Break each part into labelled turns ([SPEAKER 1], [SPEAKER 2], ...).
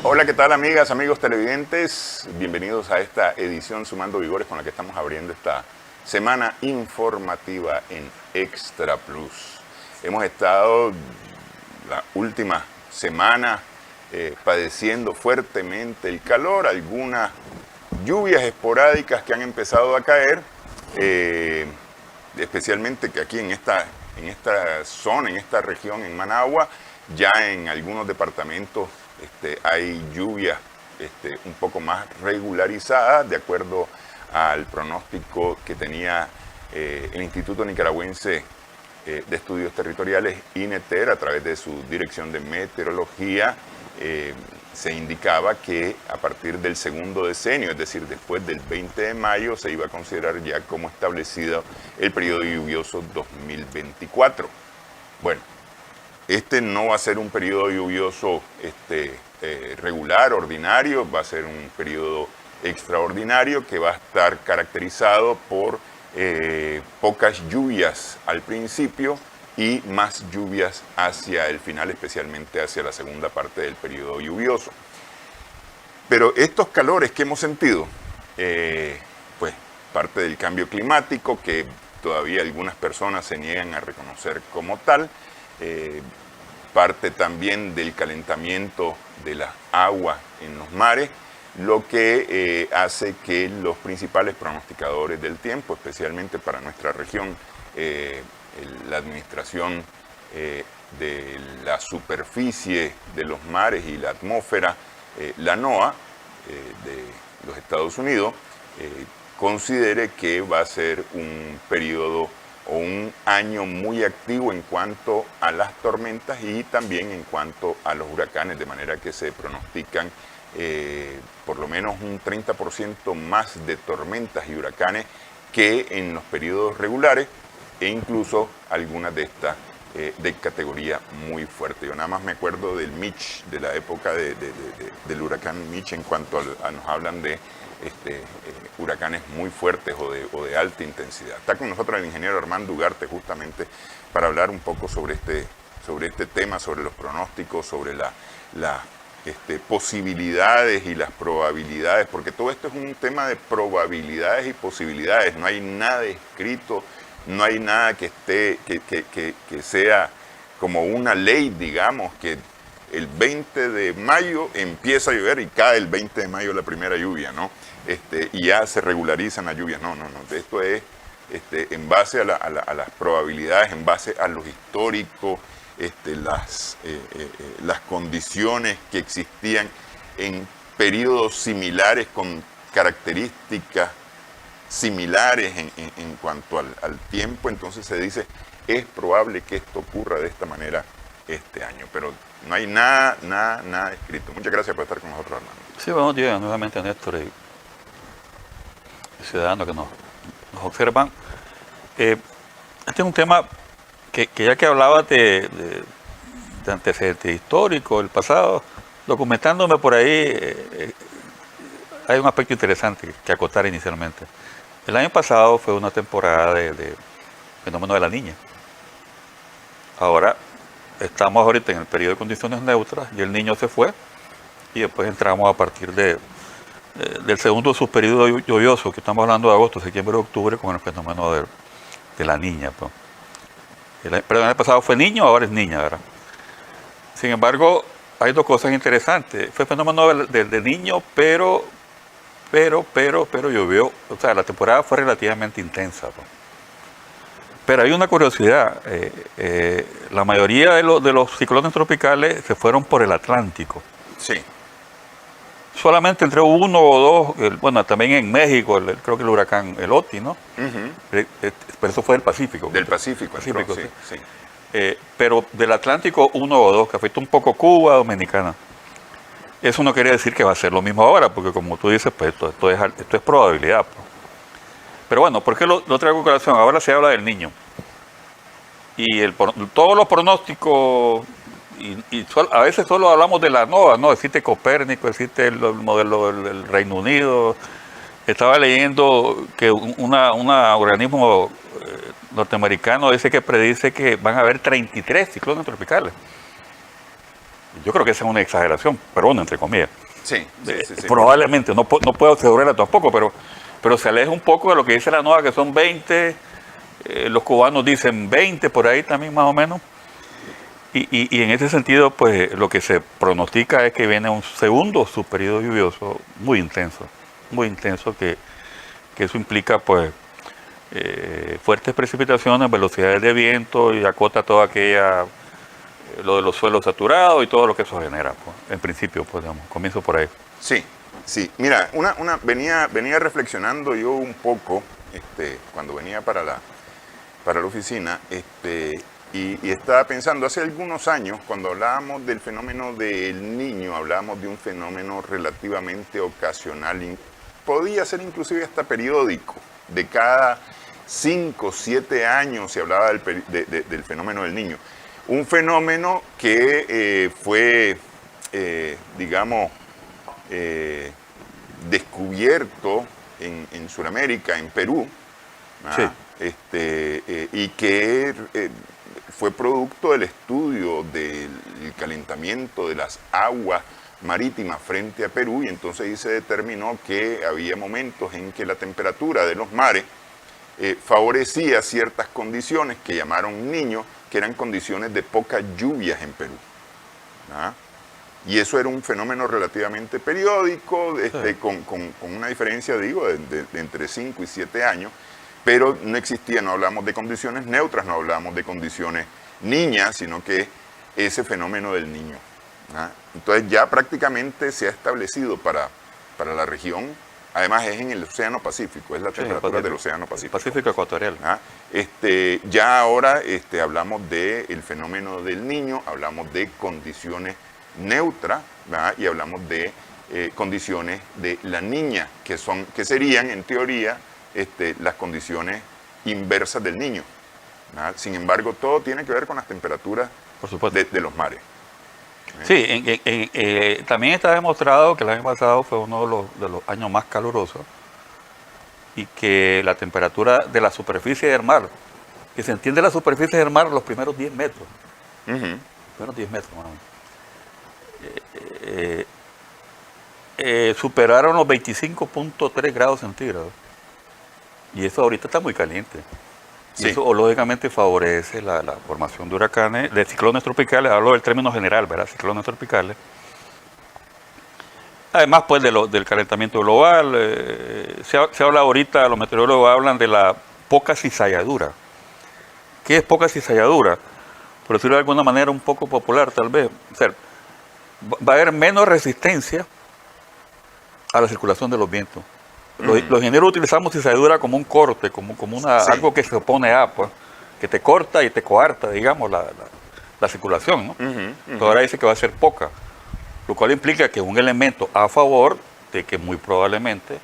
[SPEAKER 1] Hola, ¿qué tal amigas, amigos televidentes? Bienvenidos a esta edición Sumando Vigores con la que estamos abriendo esta semana informativa en Extra Plus. Hemos estado la última semana padeciendo fuertemente el calor, algunas lluvias esporádicas que han empezado a caer, especialmente que aquí en esta zona, en esta región, en Managua, ya en algunos departamentos hay lluvias un poco más regularizadas, de acuerdo al pronóstico que tenía el Instituto Nicaragüense de Estudios Territoriales, INETER, a través de su Dirección de Meteorología. Se indicaba que a partir del segundo decenio, es decir, después del 20 de mayo, se iba a considerar ya como establecido el periodo lluvioso 2024. Bueno, este no va a ser un periodo lluvioso regular, ordinario, va a ser un periodo extraordinario que va a estar caracterizado por pocas lluvias al principio y más lluvias hacia el final, especialmente hacia la segunda parte del periodo lluvioso. Pero estos calores que hemos sentido, pues parte del cambio climático que todavía algunas personas se niegan a reconocer como tal, parte también del calentamiento de las aguas en los mares, lo que hace que los principales pronosticadores del tiempo, especialmente para nuestra región, la administración de la superficie de los mares y la atmósfera, la NOAA de los Estados Unidos, considere que va a ser un periodo o un año muy activo en cuanto a las tormentas y también en cuanto a los huracanes, de manera que se pronostican por lo menos un 30% más de tormentas y huracanes que en los periodos regulares, e incluso algunas de estas de categoría muy fuerte. Yo nada más me acuerdo del Mitch, de la época del huracán Mitch, en cuanto a nos hablan de huracanes muy fuertes o de alta intensidad. Está con nosotros el ingeniero Armando Ugarte justamente para hablar un poco sobre este tema, sobre los pronósticos, sobre las posibilidades y las probabilidades, porque todo esto es un tema de probabilidades y posibilidades. No hay nada escrito, no hay nada que sea como una ley, digamos, que el 20 de mayo empieza a llover y cae el 20 de mayo la primera lluvia, ¿no? Y ya se regularizan las lluvias. No. Esto es en base a las probabilidades, en base a los históricos, las condiciones que existían en periodos similares con características similares en cuanto al tiempo. Entonces se dice, es probable que esto ocurra de esta manera este año, pero no hay nada escrito. Muchas gracias por estar con nosotros, Armando.
[SPEAKER 2] Sí, buenos días nuevamente, Néstor y ciudadanos que nos observan. Este es un tema que ya que hablaba de antecedentes históricos, el pasado, documentándome por ahí, hay un aspecto interesante que acotar inicialmente. El año pasado fue una temporada de fenómeno de la Niña. Ahora estamos ahorita en el periodo de condiciones neutras y el Niño se fue y después entramos a partir del segundo subperiodo lluvioso, que estamos hablando de agosto, septiembre, octubre, con el fenómeno de la Niña. Pues. Pero el año pasado fue niño, ahora es niña, ¿verdad? Sin embargo, hay dos cosas interesantes. Fue fenómeno de niño, pero llovió, o sea, la temporada fue relativamente intensa. Pues. Pero hay una curiosidad, la mayoría de los ciclones tropicales se fueron por el Atlántico.
[SPEAKER 1] Sí.
[SPEAKER 2] Solamente entre uno o dos, bueno, también en México, creo que el huracán el Oti, ¿no? Pero eso fue del Pacífico.
[SPEAKER 1] Del Pacífico, sí.
[SPEAKER 2] Pero del Atlántico uno o dos, que afectó un poco Cuba, Dominicana. Eso no quiere decir que va a ser lo mismo ahora, porque como tú dices, pues esto es probabilidad. Pues. Pero bueno, ¿por qué lo traigo a colación? Ahora se habla del Niño. Y todos los pronósticos, a veces solo hablamos de la NOAA, ¿no? Existe Copérnico, existe el modelo del Reino Unido. Estaba leyendo que un organismo norteamericano dice que predice que van a haber 33 ciclones tropicales. Yo creo que esa es una exageración, pero bueno, entre comillas.
[SPEAKER 1] Sí, sí.
[SPEAKER 2] Probablemente, no puedo asegurarla tampoco, pero se aleja un poco de lo que dice la NOAA, que son 20, los cubanos dicen 20, por ahí también más o menos. Y en ese sentido, pues lo que se pronostica es que viene un segundo subperiodo lluvioso muy intenso, que eso implica pues fuertes precipitaciones, velocidades de viento y acota toda aquella, lo de los suelos saturados y todo lo que eso genera, pues, en principio, pues digamos, comienzo por ahí.
[SPEAKER 1] Sí. Mira, venía reflexionando yo un poco cuando venía para la oficina, y estaba pensando, hace algunos años, cuando hablábamos del fenómeno del Niño, hablábamos de un fenómeno relativamente ocasional, y podía ser inclusive hasta periódico, de cada 5 o 7 años se hablaba del fenómeno del Niño. Un fenómeno que fue, digamos, descubierto en Sudamérica, en Perú,
[SPEAKER 2] Sí.
[SPEAKER 1] y que fue producto del estudio del calentamiento de las aguas marítimas frente a Perú, y entonces ahí se determinó que había momentos en que la temperatura de los mares favorecía ciertas condiciones que llamaron Niño, que eran condiciones de pocas lluvias en Perú. ¿Ah? Y eso era un fenómeno relativamente periódico,
[SPEAKER 2] Sí.
[SPEAKER 1] con una diferencia, digo, de entre 5 y 7 años, pero no existía, no hablamos de condiciones neutras, no hablamos de condiciones niñas, sino que ese fenómeno del Niño. ¿Ah? Entonces ya prácticamente se ha establecido para la región, además es en el Océano Pacífico, es la temperatura del Océano Pacífico.
[SPEAKER 2] Pacífico ecuatorial.
[SPEAKER 1] ¿Ah? Ya ahora hablamos del fenómeno del Niño, hablamos de condiciones neutras, ¿verdad? Y hablamos de condiciones de la Niña, que serían en teoría las condiciones inversas del Niño. ¿Verdad? Sin embargo, todo tiene que ver con las temperaturas
[SPEAKER 2] Por supuesto.
[SPEAKER 1] de los mares.
[SPEAKER 2] Sí, también está demostrado que el año pasado fue uno de los años más calurosos y que la temperatura de la superficie del mar, que se entiende la superficie del mar los primeros 10 metros,
[SPEAKER 1] Uh-huh.
[SPEAKER 2] primeros 10 metros, más o menos, superaron los 25.3 grados centígrados. Y eso ahorita está muy caliente.
[SPEAKER 1] Sí.
[SPEAKER 2] Y eso lógicamente favorece la formación de huracanes, de ciclones tropicales, hablo del término general, ¿verdad? Ciclones tropicales. Además, pues, del calentamiento global, se habla ahorita, los meteorólogos hablan de la poca cizalladura. ¿Qué es poca cizalladura? Por decirlo de alguna manera un poco popular, tal vez. O sea, va a haber menos resistencia a la circulación de los vientos. Los ingenieros utilizamos cizalladura como un corte, como
[SPEAKER 1] Sí.
[SPEAKER 2] algo que se opone a, pues, que te corta y te coarta, digamos, la circulación, ¿no? Pero ahora dice que va a ser poca, lo cual implica que es un elemento a favor de que muy probablemente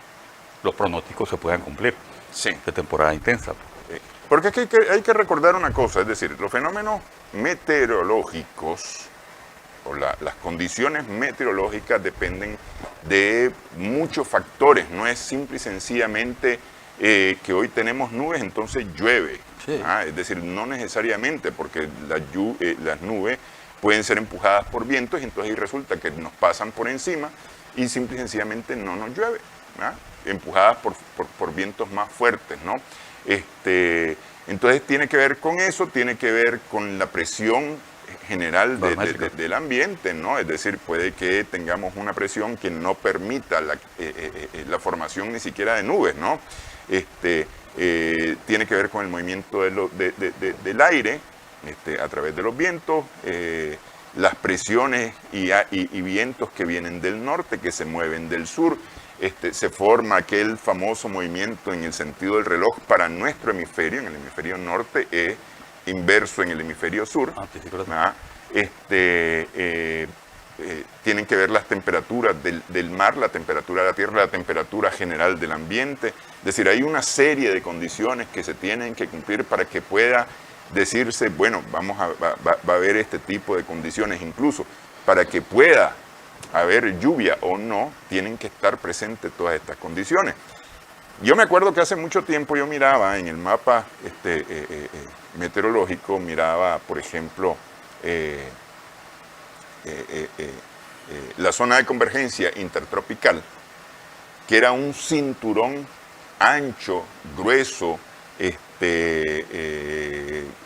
[SPEAKER 2] los pronósticos se puedan cumplir
[SPEAKER 1] Sí.
[SPEAKER 2] de temporada intensa.
[SPEAKER 1] Porque es que hay que recordar una cosa, es decir, los fenómenos meteorológicos o las condiciones meteorológicas dependen de muchos factores, no es simple y sencillamente que hoy tenemos nubes, entonces llueve.
[SPEAKER 2] Sí.
[SPEAKER 1] Es decir, no necesariamente, porque las nubes pueden ser empujadas por vientos y entonces ahí resulta que nos pasan por encima y simple y sencillamente no nos llueve, empujadas por vientos más fuertes, ¿no? Entonces tiene que ver con eso, tiene que ver con la presión general del ambiente, ¿no? Es decir, puede que tengamos una presión que no permita la formación ni siquiera de nubes, ¿no? Tiene que ver con el movimiento del aire a través de los vientos, las presiones y vientos que vienen del norte, que se mueven del sur. Se forma aquel famoso movimiento en el sentido del reloj para nuestro hemisferio, en el hemisferio norte, inverso en el hemisferio sur. Tienen que ver las temperaturas del mar, la temperatura de la tierra, la temperatura general del ambiente. Es decir, hay una serie de condiciones que se tienen que cumplir para que pueda decirse, bueno, va a haber este tipo de condiciones. Incluso para que pueda haber lluvia o no, tienen que estar presentes todas estas condiciones. Yo me acuerdo que hace mucho tiempo yo miraba en el mapa meteorológico, miraba, por ejemplo, la zona de convergencia intertropical, que era un cinturón ancho, grueso,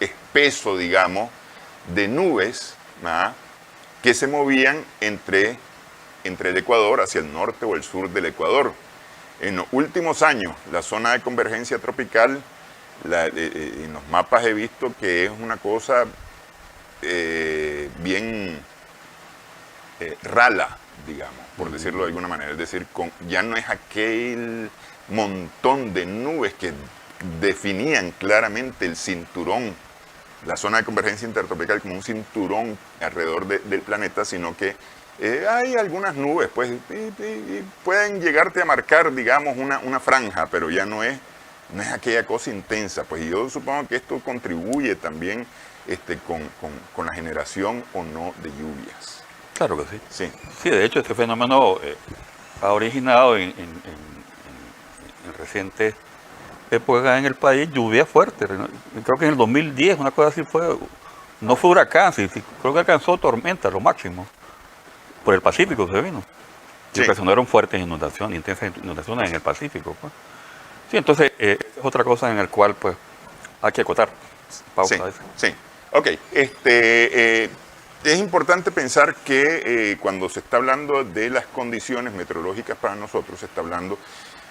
[SPEAKER 1] espeso, digamos, de nubes, ¿verdad?, que se movían entre el Ecuador hacia el norte o el sur del Ecuador. En los últimos años, la zona de convergencia tropical, en los mapas he visto que es una cosa bien rala, digamos, por decirlo de alguna manera. Es decir, ya no es aquel montón de nubes que definían claramente el cinturón, la zona de convergencia intertropical como un cinturón alrededor del planeta, sino que hay algunas nubes, pues, y pueden llegarte a marcar, digamos, una franja, pero ya no es aquella cosa intensa. Pues yo supongo que esto contribuye también con la generación o no de lluvias.
[SPEAKER 2] Claro que sí.
[SPEAKER 1] Sí.
[SPEAKER 2] Sí, de hecho, este fenómeno ha originado en recientes épocas en el país lluvias fuertes. Creo que en el 2010 una cosa así fue, no fue huracán, sí, creo que alcanzó tormenta, lo máximo. Por el Pacífico se vino. Y
[SPEAKER 1] Sí.
[SPEAKER 2] ocasionaron fuertes inundaciones, intensas inundaciones en el Pacífico. Pues. Sí, entonces es otra cosa en la cual pues hay que acotar. Pausa.
[SPEAKER 1] Sí. Ok. Es importante pensar que cuando se está hablando de las condiciones meteorológicas para nosotros, se está hablando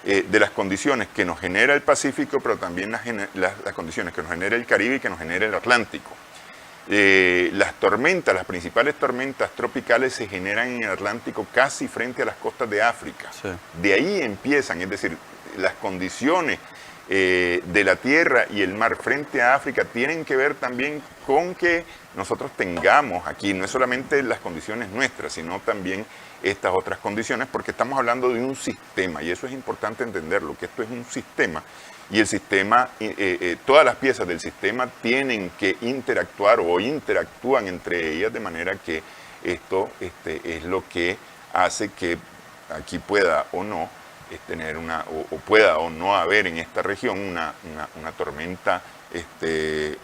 [SPEAKER 1] de las condiciones que nos genera el Pacífico, pero también las condiciones que nos genera el Caribe y que nos genera el Atlántico. Las tormentas, las principales tormentas tropicales se generan en el Atlántico casi frente a las costas de África.
[SPEAKER 2] Sí.
[SPEAKER 1] De ahí empiezan, es decir, las condiciones de la tierra y el mar frente a África tienen que ver también con que nosotros tengamos aquí, no es solamente las condiciones nuestras, sino también estas otras condiciones, porque estamos hablando de un sistema, y eso es importante entenderlo, que esto es un sistema, y el sistema, todas las piezas del sistema tienen que interactuar o interactúan entre ellas, de manera que esto es lo que hace que aquí pueda o no tener o pueda o no haber en esta región una tormenta,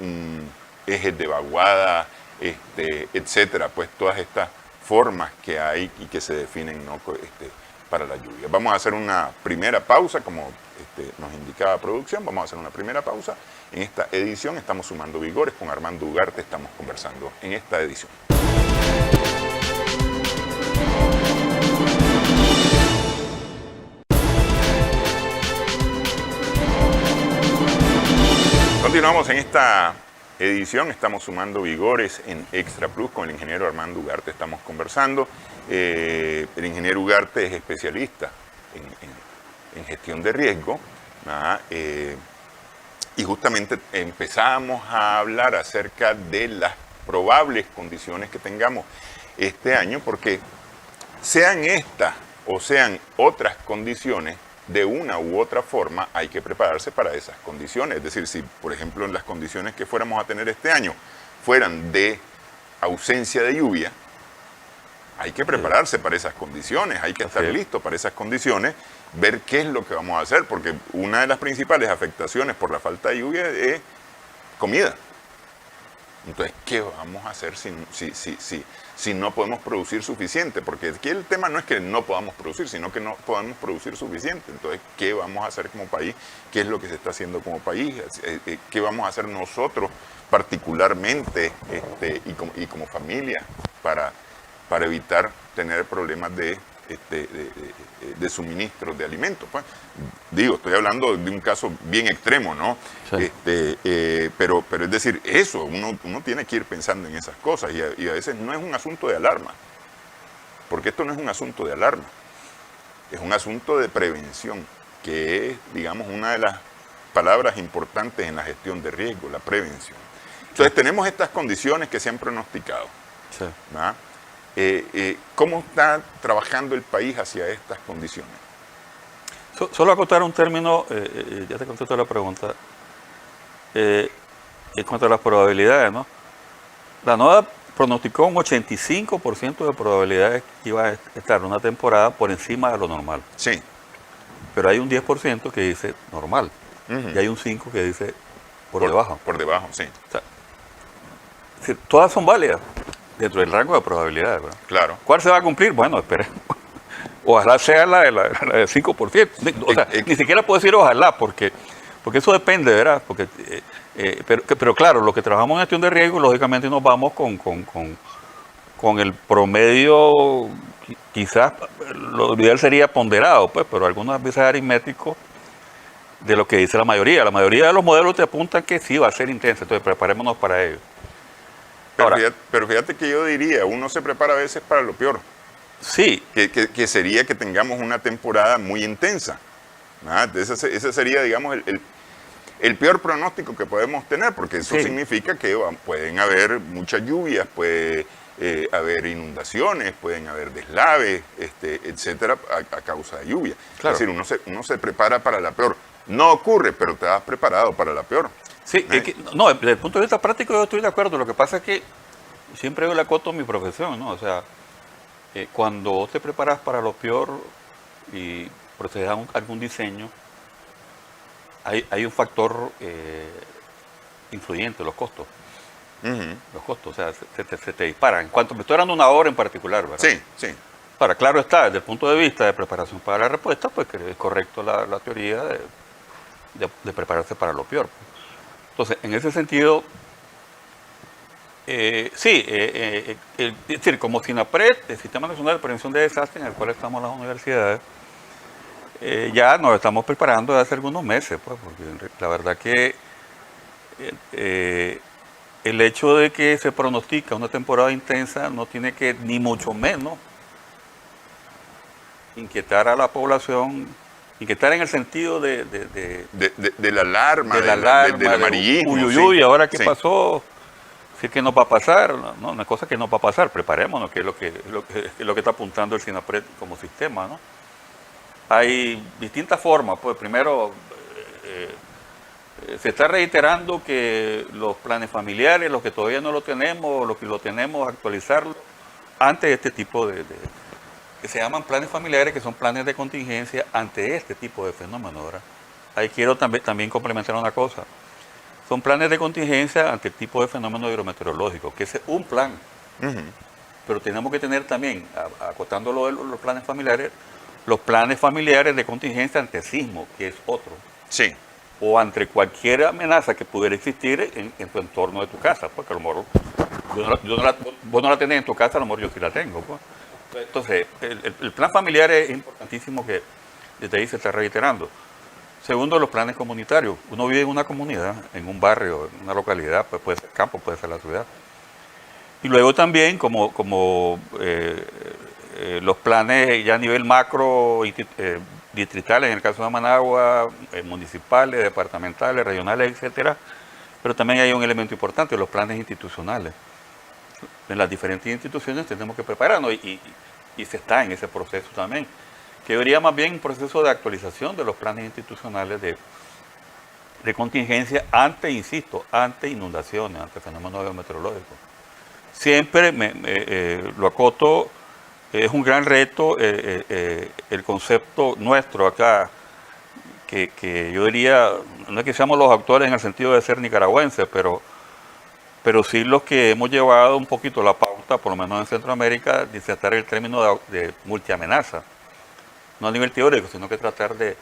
[SPEAKER 1] un eje de vaguada, etcétera, pues todas estas formas que hay y que se definen, ¿no?, para la lluvia. Vamos a hacer una primera pausa, como nos indicaba producción, vamos a hacer una primera pausa. En esta edición estamos sumando vigores con Armando Ugarte, estamos conversando en esta edición. Continuamos en esta edición, estamos sumando vigores en Extra Plus con el ingeniero Armando Ugarte, estamos conversando. El ingeniero Ugarte es especialista en gestión de riesgo, y justamente empezamos a hablar acerca de las probables condiciones que tengamos este año, porque sean estas o sean otras condiciones, de una u otra forma hay que prepararse para esas condiciones. Es decir, si por ejemplo las condiciones que fuéramos a tener este año fueran de ausencia de lluvia, hay que prepararse para esas condiciones, hay que estar listo para esas condiciones, ver qué es lo que vamos a hacer, porque una de las principales afectaciones por la falta de lluvia es comida. Entonces, ¿qué vamos a hacer si no podemos producir suficiente? Porque aquí el tema no es que no podamos producir, sino que no podamos producir suficiente. Entonces, ¿qué vamos a hacer como país? ¿Qué es lo que se está haciendo como país? ¿Qué vamos a hacer nosotros particularmente y como familia para evitar tener problemas de suministro de alimentos? Pues, digo, estoy hablando de un caso bien extremo, ¿no? Sí. Pero es decir, eso, uno tiene que ir pensando en esas cosas, y a veces no es un asunto de alarma, porque esto no es un asunto de alarma, es un asunto de prevención, que es, digamos, una de las palabras importantes en la gestión de riesgo, la prevención. Entonces, tenemos estas condiciones que se han pronosticado,
[SPEAKER 2] sí,
[SPEAKER 1] ¿verdad? ¿Cómo está trabajando el país hacia estas condiciones?
[SPEAKER 2] Solo acotar un término, ya te contesto la pregunta, en cuanto a las probabilidades, ¿no? La NOAA pronosticó un 85% de probabilidades que iba a estar una temporada por encima de lo normal.
[SPEAKER 1] Sí.
[SPEAKER 2] Pero hay un 10% que dice normal, y hay un 5% que dice por debajo.
[SPEAKER 1] Por debajo, sí.
[SPEAKER 2] O sea, todas son válidas. dentro del rango de probabilidades, ¿verdad?
[SPEAKER 1] Claro.
[SPEAKER 2] ¿Cuál se va a cumplir? Bueno, esperemos. Ojalá sea la de 5%. O sea, ni siquiera puedo decir ojalá, porque eso depende, ¿verdad? Pero claro, los que trabajamos en gestión de riesgo, lógicamente nos vamos con el promedio, quizás lo ideal sería ponderado, pues, pero algunas veces aritmético de lo que dice la mayoría. La mayoría de los modelos te apuntan que sí va a ser intensa, entonces preparémonos para ello.
[SPEAKER 1] Pero fíjate que yo diría, uno se prepara a veces para lo peor.
[SPEAKER 2] Sí.
[SPEAKER 1] Que sería que tengamos una temporada muy intensa. Ese sería, digamos, el peor pronóstico que podemos tener, porque eso significa que pueden haber muchas lluvias, puede haber inundaciones, pueden haber deslaves, etcétera, a causa de lluvia.
[SPEAKER 2] Claro.
[SPEAKER 1] Es decir, uno se prepara para la peor. No ocurre, pero te has preparado para la peor.
[SPEAKER 2] Sí, no, desde el punto de vista práctico yo estoy de acuerdo. Lo que pasa es que siempre yo le acoto a mi profesión, ¿no? O sea, cuando vos te preparas para lo peor y procedes a algún diseño, hay un factor influyente, los costos.
[SPEAKER 1] Uh-huh.
[SPEAKER 2] Los costos, o sea, se te disparan. En cuanto me estoy dando una hora en particular, ¿verdad?
[SPEAKER 1] Sí, sí.
[SPEAKER 2] Ahora, claro está, desde el punto de vista de preparación para la respuesta, pues que es correcto la teoría de prepararse para lo peor. Entonces, en ese sentido, sí, es decir, como SINAPRED, el Sistema Nacional de Prevención de Desastres, en el cual estamos las universidades, ya nos estamos preparando desde hace algunos meses, pues, porque la verdad que el hecho de que se pronostica una temporada intensa no tiene que, ni mucho menos, inquietar a la población, inquietar en el sentido de
[SPEAKER 1] la alarma, del amarillismo.
[SPEAKER 2] Uy, ahora qué pasó, decir que no va a pasar, no es cosa que no va a pasar, preparémonos, que es lo que está apuntando el SINAPRED como sistema, ¿no? Hay distintas formas, pues primero se está reiterando que los planes familiares, los que todavía no lo tenemos, los que lo tenemos, actualizarlo ante este tipo que se llaman planes familiares, que son planes de contingencia ante este tipo de fenómenos, ¿verdad? Ahí quiero también complementar una cosa. Son planes de contingencia ante el tipo de fenómeno hidrometeorológico, que es un plan.
[SPEAKER 1] Uh-huh.
[SPEAKER 2] Pero tenemos que tener también, acotando los planes familiares de contingencia ante sismo, que es otro.
[SPEAKER 1] Sí.
[SPEAKER 2] O ante cualquier amenaza que pudiera existir en tu entorno de tu casa, porque a lo mejor vos no la tenés en tu casa, a lo mejor yo sí la tengo, pues. Entonces, el plan familiar es importantísimo, que desde ahí se está reiterando. Segundo, los planes comunitarios. Uno vive en una comunidad, en un barrio, en una localidad, pues puede ser campo, puede ser la ciudad. Y luego también, como los planes ya a nivel macro, distritales, en el caso de Managua, municipales, departamentales, regionales, etcétera. Pero también hay un elemento importante, los planes institucionales. En las diferentes instituciones tenemos que prepararnos y se está en ese proceso también, que debería más bien un proceso de actualización de los planes institucionales de contingencia ante inundaciones, ante fenómenos meteorológicos. Siempre lo acoto, es un gran reto el concepto nuestro acá, que yo diría, no es que seamos los actuales en el sentido de ser nicaragüenses, pero sí los que hemos llevado un poquito la pauta, por lo menos en Centroamérica, de tratar el término de multiamenaza. No a nivel teórico, sino que tratar de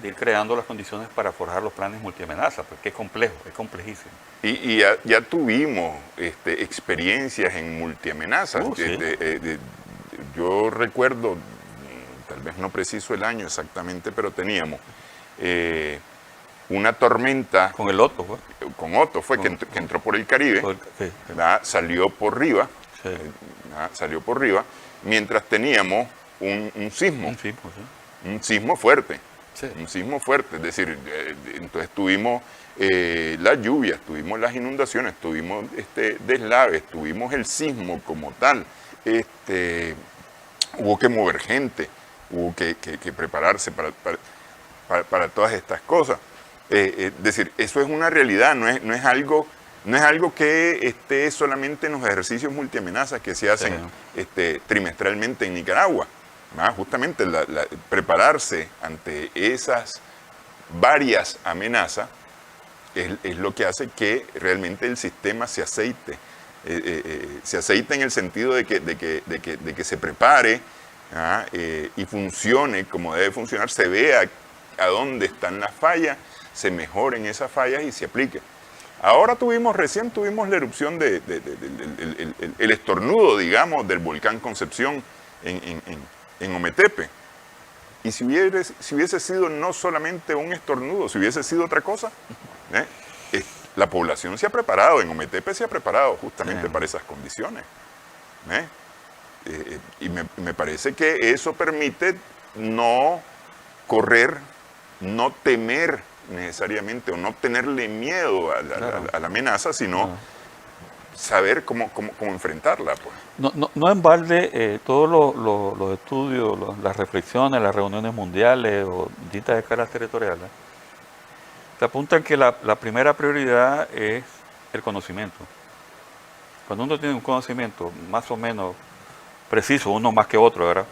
[SPEAKER 2] ir creando las condiciones para forjar los planes multiamenaza, porque es complejo, es complejísimo.
[SPEAKER 1] Y ya tuvimos experiencias en multiamenazas.
[SPEAKER 2] Sí.
[SPEAKER 1] Yo recuerdo, tal vez no preciso el año exactamente, pero teníamos una tormenta.
[SPEAKER 2] Con el Otto, ¿fue?
[SPEAKER 1] Con Otto, que entró por el Caribe,
[SPEAKER 2] sí.
[SPEAKER 1] salió por arriba,
[SPEAKER 2] Sí.
[SPEAKER 1] salió por arriba, mientras teníamos un sismo.
[SPEAKER 2] Un sismo, sí.
[SPEAKER 1] Un sismo fuerte.
[SPEAKER 2] Sí.
[SPEAKER 1] Un sismo fuerte. Es decir, entonces tuvimos las lluvias, tuvimos las inundaciones, tuvimos deslaves, tuvimos el sismo como tal. Hubo que mover gente, hubo que prepararse para todas estas cosas. Es decir, eso es una realidad, no es algo que esté solamente en los ejercicios multiamenazas que se hacen trimestralmente en Nicaragua. Justamente prepararse ante esas varias amenazas es lo que hace que realmente el sistema se aceite Se aceita en el sentido de que se prepare y funcione como debe funcionar, se vea a dónde están las fallas, se mejoren esas fallas y se aplique. Ahora recién tuvimos la erupción el estornudo, digamos, del volcán Concepción en Ometepe. Y si hubiese sido no solamente un estornudo, si hubiese sido otra cosa, la población se ha preparado, en Ometepe se ha preparado justamente para esas condiciones. Y me parece que eso permite no correr, no temer necesariamente o no tenerle miedo a la amenaza, sino saber cómo enfrentarla. Pues.
[SPEAKER 2] No en balde todos los estudios, las reflexiones, las reuniones mundiales o distintas escalas territoriales te apuntan que la primera prioridad es el conocimiento. Cuando uno tiene un conocimiento más o menos preciso, uno más que otro, ¿verdad?,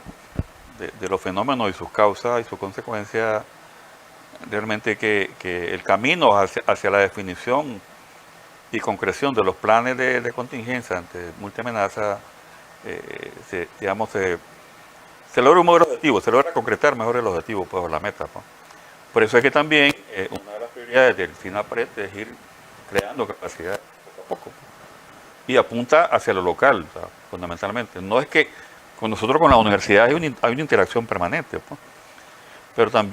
[SPEAKER 2] de los fenómenos y sus causas y sus consecuencias, realmente que el camino hacia la definición y concreción de los planes de contingencia ante multiamenaza, se logra un mejor objetivo, se logra concretar mejor el objetivo, pues, la meta. Pues. Por eso es que también una de las prioridades del SINAPRED es ir creando capacidad poco a poco. Y apunta hacia lo local, ¿sabes?, fundamentalmente. No es que con nosotros, con la universidad, hay una interacción permanente, pues,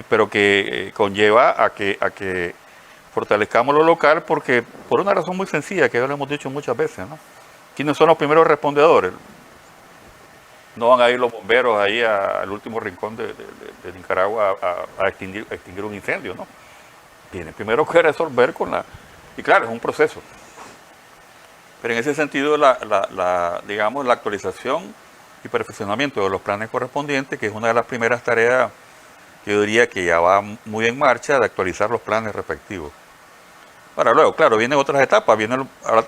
[SPEAKER 2] pero que conlleva a que fortalezcamos lo local, porque por una razón muy sencilla, que ya lo hemos dicho muchas veces, ¿no? ¿Quiénes son los primeros respondedores? No van a ir los bomberos ahí al último rincón de Nicaragua a extinguir un incendio, ¿no? Tienen primero que resolver y claro, es un proceso. Pero en ese sentido, digamos, la actualización y perfeccionamiento de los planes correspondientes, que es una de las primeras tareas que yo diría que ya va muy en marcha, de actualizar los planes respectivos. Ahora, luego, claro, vienen otras etapas,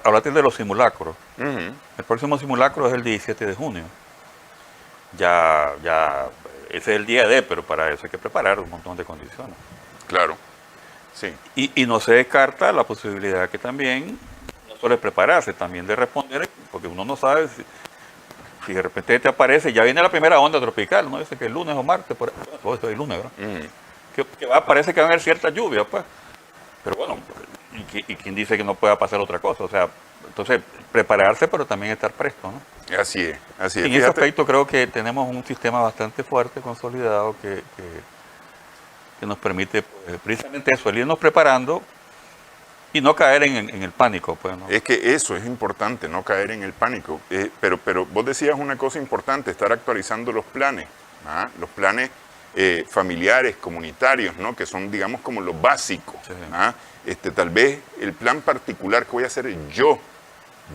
[SPEAKER 2] hablaste de los simulacros. El próximo simulacro es el 17 de junio. Ya, ese es el día D, pero para eso hay que preparar un montón de condiciones.
[SPEAKER 1] Claro, sí.
[SPEAKER 2] Y no se descarta la posibilidad que también, no solo es prepararse, también de responder, porque uno no sabe si de repente te aparece, ya viene la primera onda tropical, ¿no? Dice que el lunes o martes, eso es el lunes, ¿verdad? Parece que van a haber ciertas lluvias, pues. Pero bueno, ¿y quién dice que no pueda pasar otra cosa? O sea, entonces, prepararse, pero también estar presto, ¿no?
[SPEAKER 1] Así es.
[SPEAKER 2] En ese aspecto creo que tenemos un sistema bastante fuerte, consolidado, que nos permite, pues, precisamente eso, el irnos preparando y no caer en el pánico, pues, ¿no?
[SPEAKER 1] Es que eso es importante, no caer en el pánico. Pero vos decías una cosa importante, estar actualizando los planes, los planes familiares, comunitarios, ¿no?, que son, digamos, como lo básico. Sí. Tal vez el plan particular que voy a hacer yo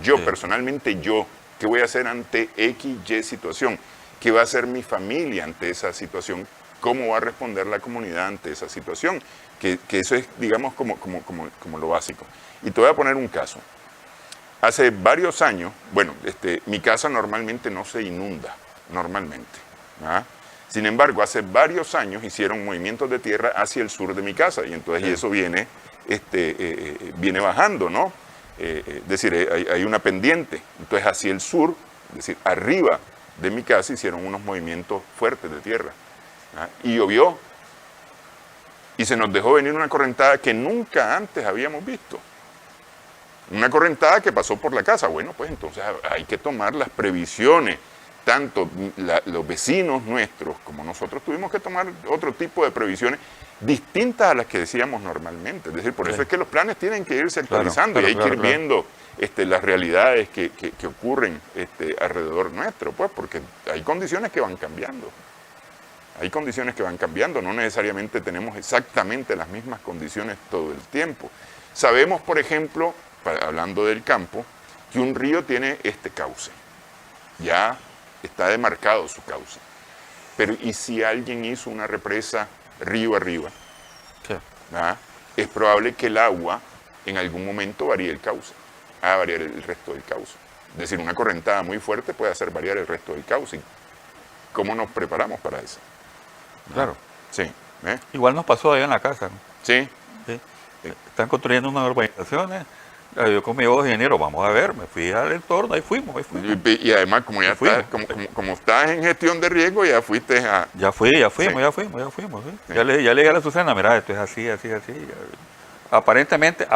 [SPEAKER 1] sí, personalmente yo, ¿qué voy a hacer ante X, Y situación? ¿Qué va a hacer mi familia ante esa situación? ¿Cómo va a responder la comunidad ante esa situación? Que eso es, digamos, como lo básico. Y te voy a poner un caso. Hace varios años, bueno, mi casa normalmente no se inunda, normalmente. Sin embargo, hace varios años hicieron movimientos de tierra hacia el sur de mi casa, y entonces y eso viene bajando, ¿no? Es decir, hay una pendiente. Entonces, hacia el sur, es decir, arriba de mi casa, hicieron unos movimientos fuertes de tierra. Y llovió. Y se nos dejó venir una correntada que nunca antes habíamos visto. Una correntada que pasó por la casa. Bueno, pues entonces hay que tomar las previsiones. Tanto los vecinos nuestros como nosotros tuvimos que tomar otro tipo de previsiones distintas a las que decíamos normalmente. Es decir, por eso es que los planes tienen que irse actualizando, y hay que ir viendo las realidades que ocurren alrededor nuestro, pues, porque hay condiciones que van cambiando. Hay condiciones que van cambiando, no necesariamente tenemos exactamente las mismas condiciones todo el tiempo. Sabemos, por ejemplo, hablando del campo, que un río tiene este cauce. Ya está demarcado su cauce. Pero ¿y si alguien hizo una represa río arriba? Sí. Es probable que el agua en algún momento varíe el cauce, haga variar el resto del cauce. Es decir, una correntada muy fuerte puede hacer variar el resto del cauce. ¿Cómo nos preparamos para eso?
[SPEAKER 2] Claro.
[SPEAKER 1] Sí.
[SPEAKER 2] Igual nos pasó allá en la casa, ¿no?
[SPEAKER 1] Sí.
[SPEAKER 2] Sí. Están construyendo unas urbanizaciones, Yo con mi voz ingeniero, vamos a ver, me fui al entorno, ahí fuimos.
[SPEAKER 1] Y además, como ya
[SPEAKER 2] Fuimos.
[SPEAKER 1] estás, como estás en gestión de riesgo, ya fuiste a...
[SPEAKER 2] Ya fuimos,
[SPEAKER 1] Sí.
[SPEAKER 2] ya fuimos. ¿Sí?
[SPEAKER 1] Sí.
[SPEAKER 2] Ya le dije a la Susana, mira, esto es así. Aparentemente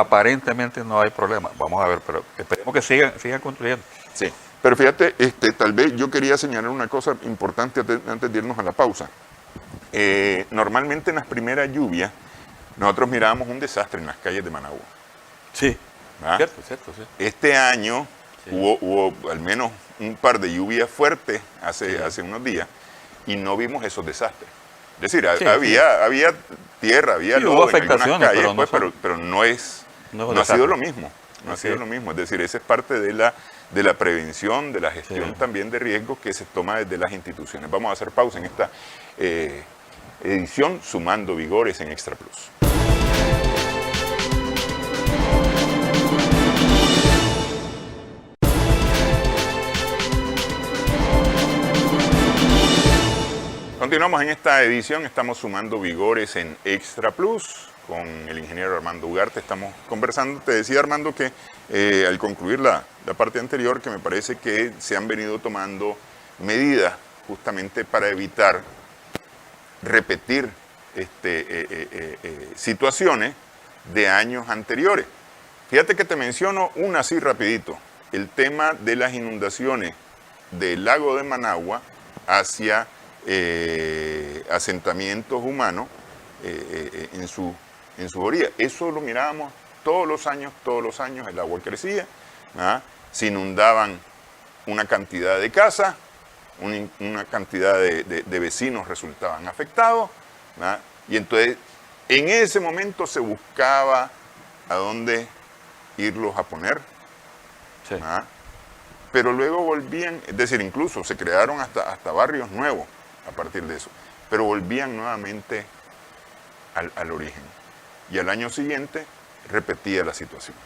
[SPEAKER 2] no hay problema. Vamos a ver, pero esperemos que sigan construyendo.
[SPEAKER 1] Sí. Pero fíjate, tal vez yo quería señalar una cosa importante antes de irnos a la pausa. Normalmente en las primeras lluvias, nosotros mirábamos un desastre en las calles de Managua.
[SPEAKER 2] Sí,
[SPEAKER 1] ¿verdad?
[SPEAKER 2] cierto, sí.
[SPEAKER 1] Este año
[SPEAKER 2] Sí.
[SPEAKER 1] hubo al menos un par de lluvias fuertes hace unos días y no vimos esos desastres. Es decir,
[SPEAKER 2] Sí,
[SPEAKER 1] había tierra, había
[SPEAKER 2] Sí, hubo
[SPEAKER 1] lodo en algunas
[SPEAKER 2] afectaciones,
[SPEAKER 1] calles,
[SPEAKER 2] pero no
[SPEAKER 1] pues,
[SPEAKER 2] son-
[SPEAKER 1] pero no es
[SPEAKER 2] no es un
[SPEAKER 1] no ha sido
[SPEAKER 2] desastre.
[SPEAKER 1] lo mismo. No ha
[SPEAKER 2] Ok.
[SPEAKER 1] sido lo mismo. Es decir, esa es parte de la prevención, de la gestión
[SPEAKER 2] Sí.
[SPEAKER 1] también de riesgos que se toma desde las instituciones. Vamos a hacer pausa en esta edición Sumando Vigores en Extra Plus. Continuamos en esta edición, estamos sumando vigores en Extra Plus con el ingeniero Armando Ugarte. Estamos conversando, te decía Armando que al concluir la parte anterior, que me parece que se han venido tomando medidas justamente para evitar repetir situaciones de años anteriores. Fíjate que te menciono una así rapidito, el tema de las inundaciones del lago de Managua hacia asentamientos humanos en su orilla. Eso lo mirábamos todos los años el agua crecía, ¿ah? Se inundaban una cantidad de casas, una cantidad de vecinos resultaban afectados, ¿ah? Y entonces en ese momento se buscaba a dónde irlos a poner,
[SPEAKER 2] Sí.
[SPEAKER 1] ¿ah? Pero luego volvían, es decir, incluso se crearon hasta barrios nuevos a partir de eso, pero volvían nuevamente al origen. Y al año siguiente repetía la situación,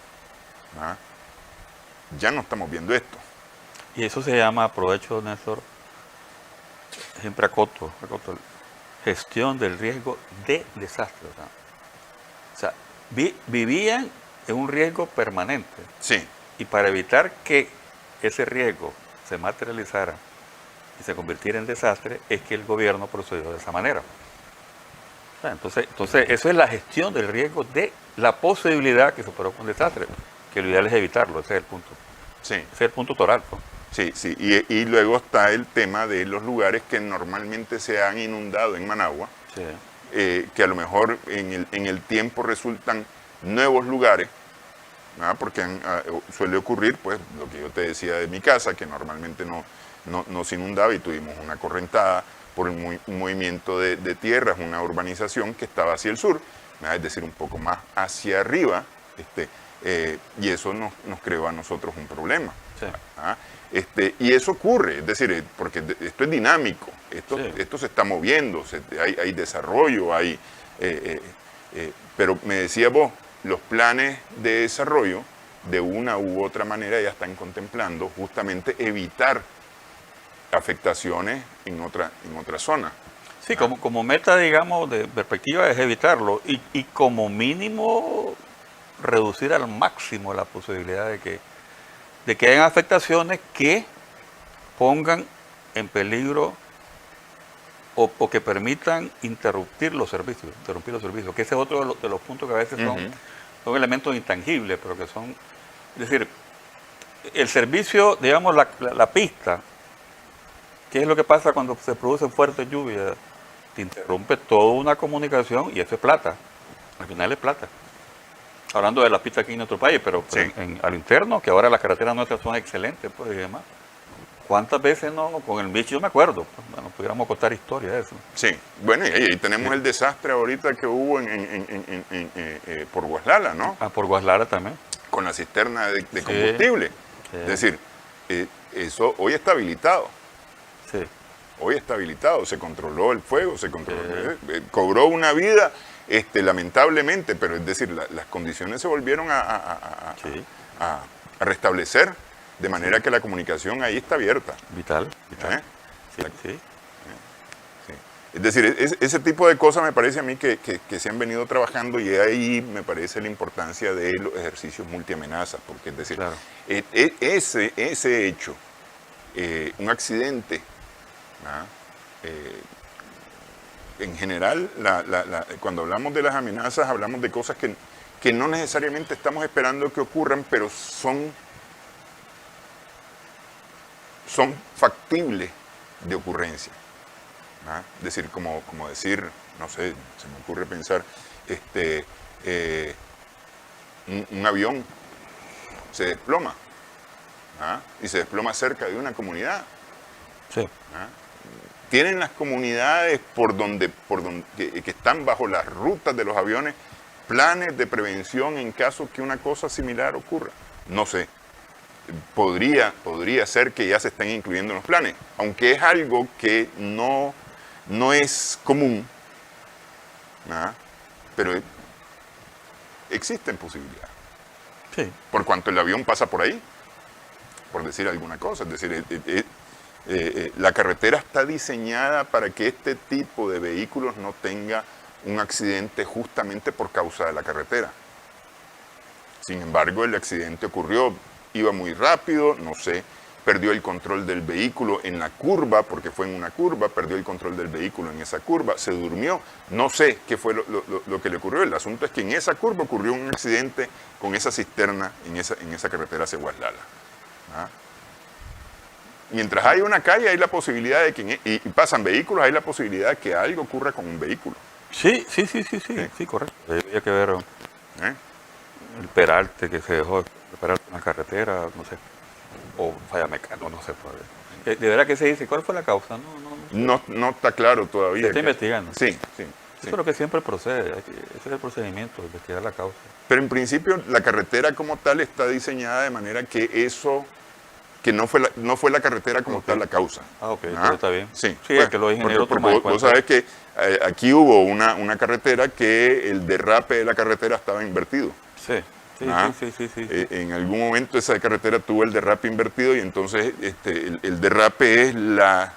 [SPEAKER 1] ¿ah? Ya no estamos viendo esto.
[SPEAKER 2] Y eso se llama, aprovecho, Néstor, siempre acoto, gestión del riesgo de desastre. O sea, vivían en un riesgo permanente.
[SPEAKER 1] Sí,
[SPEAKER 2] Y para evitar que ese riesgo se materializara y se convirtiera en desastre, es que el gobierno procedió de esa manera. O sea, entonces, eso es la gestión del riesgo de la posibilidad que se produzca un desastre, que lo ideal es evitarlo, ese es el punto.
[SPEAKER 1] sí,
[SPEAKER 2] Ese es el punto toral, pues.
[SPEAKER 1] sí. Y luego está el tema de los lugares que normalmente se han inundado en Managua,
[SPEAKER 2] Sí.
[SPEAKER 1] que a lo mejor en el tiempo resultan nuevos lugares, ¿ah? Porque suele ocurrir, pues, lo que yo te decía de mi casa, que normalmente no se inundaba y tuvimos una correntada por un movimiento de tierras, una urbanización que estaba hacia el sur, ¿ah? Es decir, un poco más hacia arriba, y eso nos creó a nosotros un problema.
[SPEAKER 2] Sí.
[SPEAKER 1] ¿Ah? Y eso ocurre, es decir, porque esto es dinámico,
[SPEAKER 2] Sí.
[SPEAKER 1] esto se está moviendo, hay desarrollo, pero me decía vos, los planes de desarrollo de una u otra manera ya están contemplando justamente evitar afectaciones en otra zona.
[SPEAKER 2] Sí, como meta, digamos, de perspectiva es evitarlo y como mínimo reducir al máximo la posibilidad de que hayan afectaciones que pongan en peligro o que permitan interrumpir los servicios, que ese es otro de los puntos que a veces
[SPEAKER 1] Ujú.
[SPEAKER 2] son elementos intangibles, pero que son, es decir, el servicio, digamos, la pista, ¿qué es lo que pasa cuando se producen fuertes lluvias? Te interrumpe toda una comunicación y eso es plata, al final es plata. Hablando de las pistas aquí en nuestro país, pero
[SPEAKER 1] Sí.
[SPEAKER 2] a lo interno, que ahora las carreteras nuestras son excelentes, pues, y demás. ¿Cuántas veces no? Con el bicho yo me acuerdo, pues, bueno, pudiéramos contar historia de eso.
[SPEAKER 1] Sí, bueno, y ahí tenemos el desastre ahorita que hubo por Guaslala, ¿no?
[SPEAKER 2] Por Guaslara también.
[SPEAKER 1] Con la cisterna de
[SPEAKER 2] Sí,
[SPEAKER 1] combustible.
[SPEAKER 2] sí.
[SPEAKER 1] Es decir, eso hoy está habilitado.
[SPEAKER 2] Sí.
[SPEAKER 1] Hoy está habilitado, se controló el fuego, cobró una vida, lamentablemente, pero es decir, las condiciones se volvieron
[SPEAKER 2] Sí.
[SPEAKER 1] a restablecer, de manera que la comunicación ahí está abierta.
[SPEAKER 2] Vital.
[SPEAKER 1] ¿eh?
[SPEAKER 2] Sí, sí.
[SPEAKER 1] Sí. Es decir, ese tipo de cosas me parece a mí que se han venido trabajando y ahí me parece la importancia de los ejercicios multiamenazas, porque es decir,
[SPEAKER 2] Claro.
[SPEAKER 1] ese hecho, un accidente, ¿ah? En general, cuando hablamos de las amenazas, hablamos de cosas que no necesariamente estamos esperando que ocurran, pero son factibles de ocurrencia. ¿Ah? Es decir, como decir, no sé, se me ocurre pensar, un avión se desploma, ¿ah? Y se desploma cerca de una comunidad.
[SPEAKER 2] Sí.
[SPEAKER 1] ¿Ah? ¿Tienen las comunidades que están bajo las rutas de los aviones planes de prevención en caso que una cosa similar ocurra? No sé. Podría ser que ya se estén incluyendo en los planes, aunque es algo que no es común, ¿ah? Pero existen posibilidades.
[SPEAKER 2] Sí.
[SPEAKER 1] Por cuanto el avión pasa por ahí, por decir alguna cosa. Es decir, la carretera está diseñada para que este tipo de vehículos no tenga un accidente justamente por causa de la carretera. Sin embargo, el accidente ocurrió, iba muy rápido, no sé, perdió el control del vehículo en la curva, porque fue en una curva, perdió el control del vehículo en esa curva, se durmió, no sé qué fue lo que le ocurrió. El asunto es que en esa curva ocurrió un accidente con esa cisterna en esa carretera hacia Guaslala. ¿Ah? Mientras hay una calle, hay la posibilidad de que, y pasan vehículos, hay la posibilidad de que algo ocurra con un vehículo.
[SPEAKER 2] Sí, correcto. Había que ver
[SPEAKER 1] ¿Eh?
[SPEAKER 2] el peralte que se dejó, el peralte en la carretera, no sé, o falla mecánica, no sé. De verdad que se dice, ¿cuál fue la causa?
[SPEAKER 1] No está claro todavía.
[SPEAKER 2] Se está investigando.
[SPEAKER 1] Sí.
[SPEAKER 2] Eso es lo que siempre procede, ese es el procedimiento, investigar la causa.
[SPEAKER 1] Pero en principio la carretera como tal está diseñada de manera que no fue la carretera como tal la causa.
[SPEAKER 2] Ah, ok, entonces está bien.
[SPEAKER 1] Sí,
[SPEAKER 2] es que los ingenieros
[SPEAKER 1] porque
[SPEAKER 2] toman en
[SPEAKER 1] vos
[SPEAKER 2] cuenta.
[SPEAKER 1] sabés que aquí hubo una carretera que el derrape de la carretera estaba invertido.
[SPEAKER 2] Sí.
[SPEAKER 1] En algún momento esa carretera tuvo el derrape invertido y entonces el derrape es la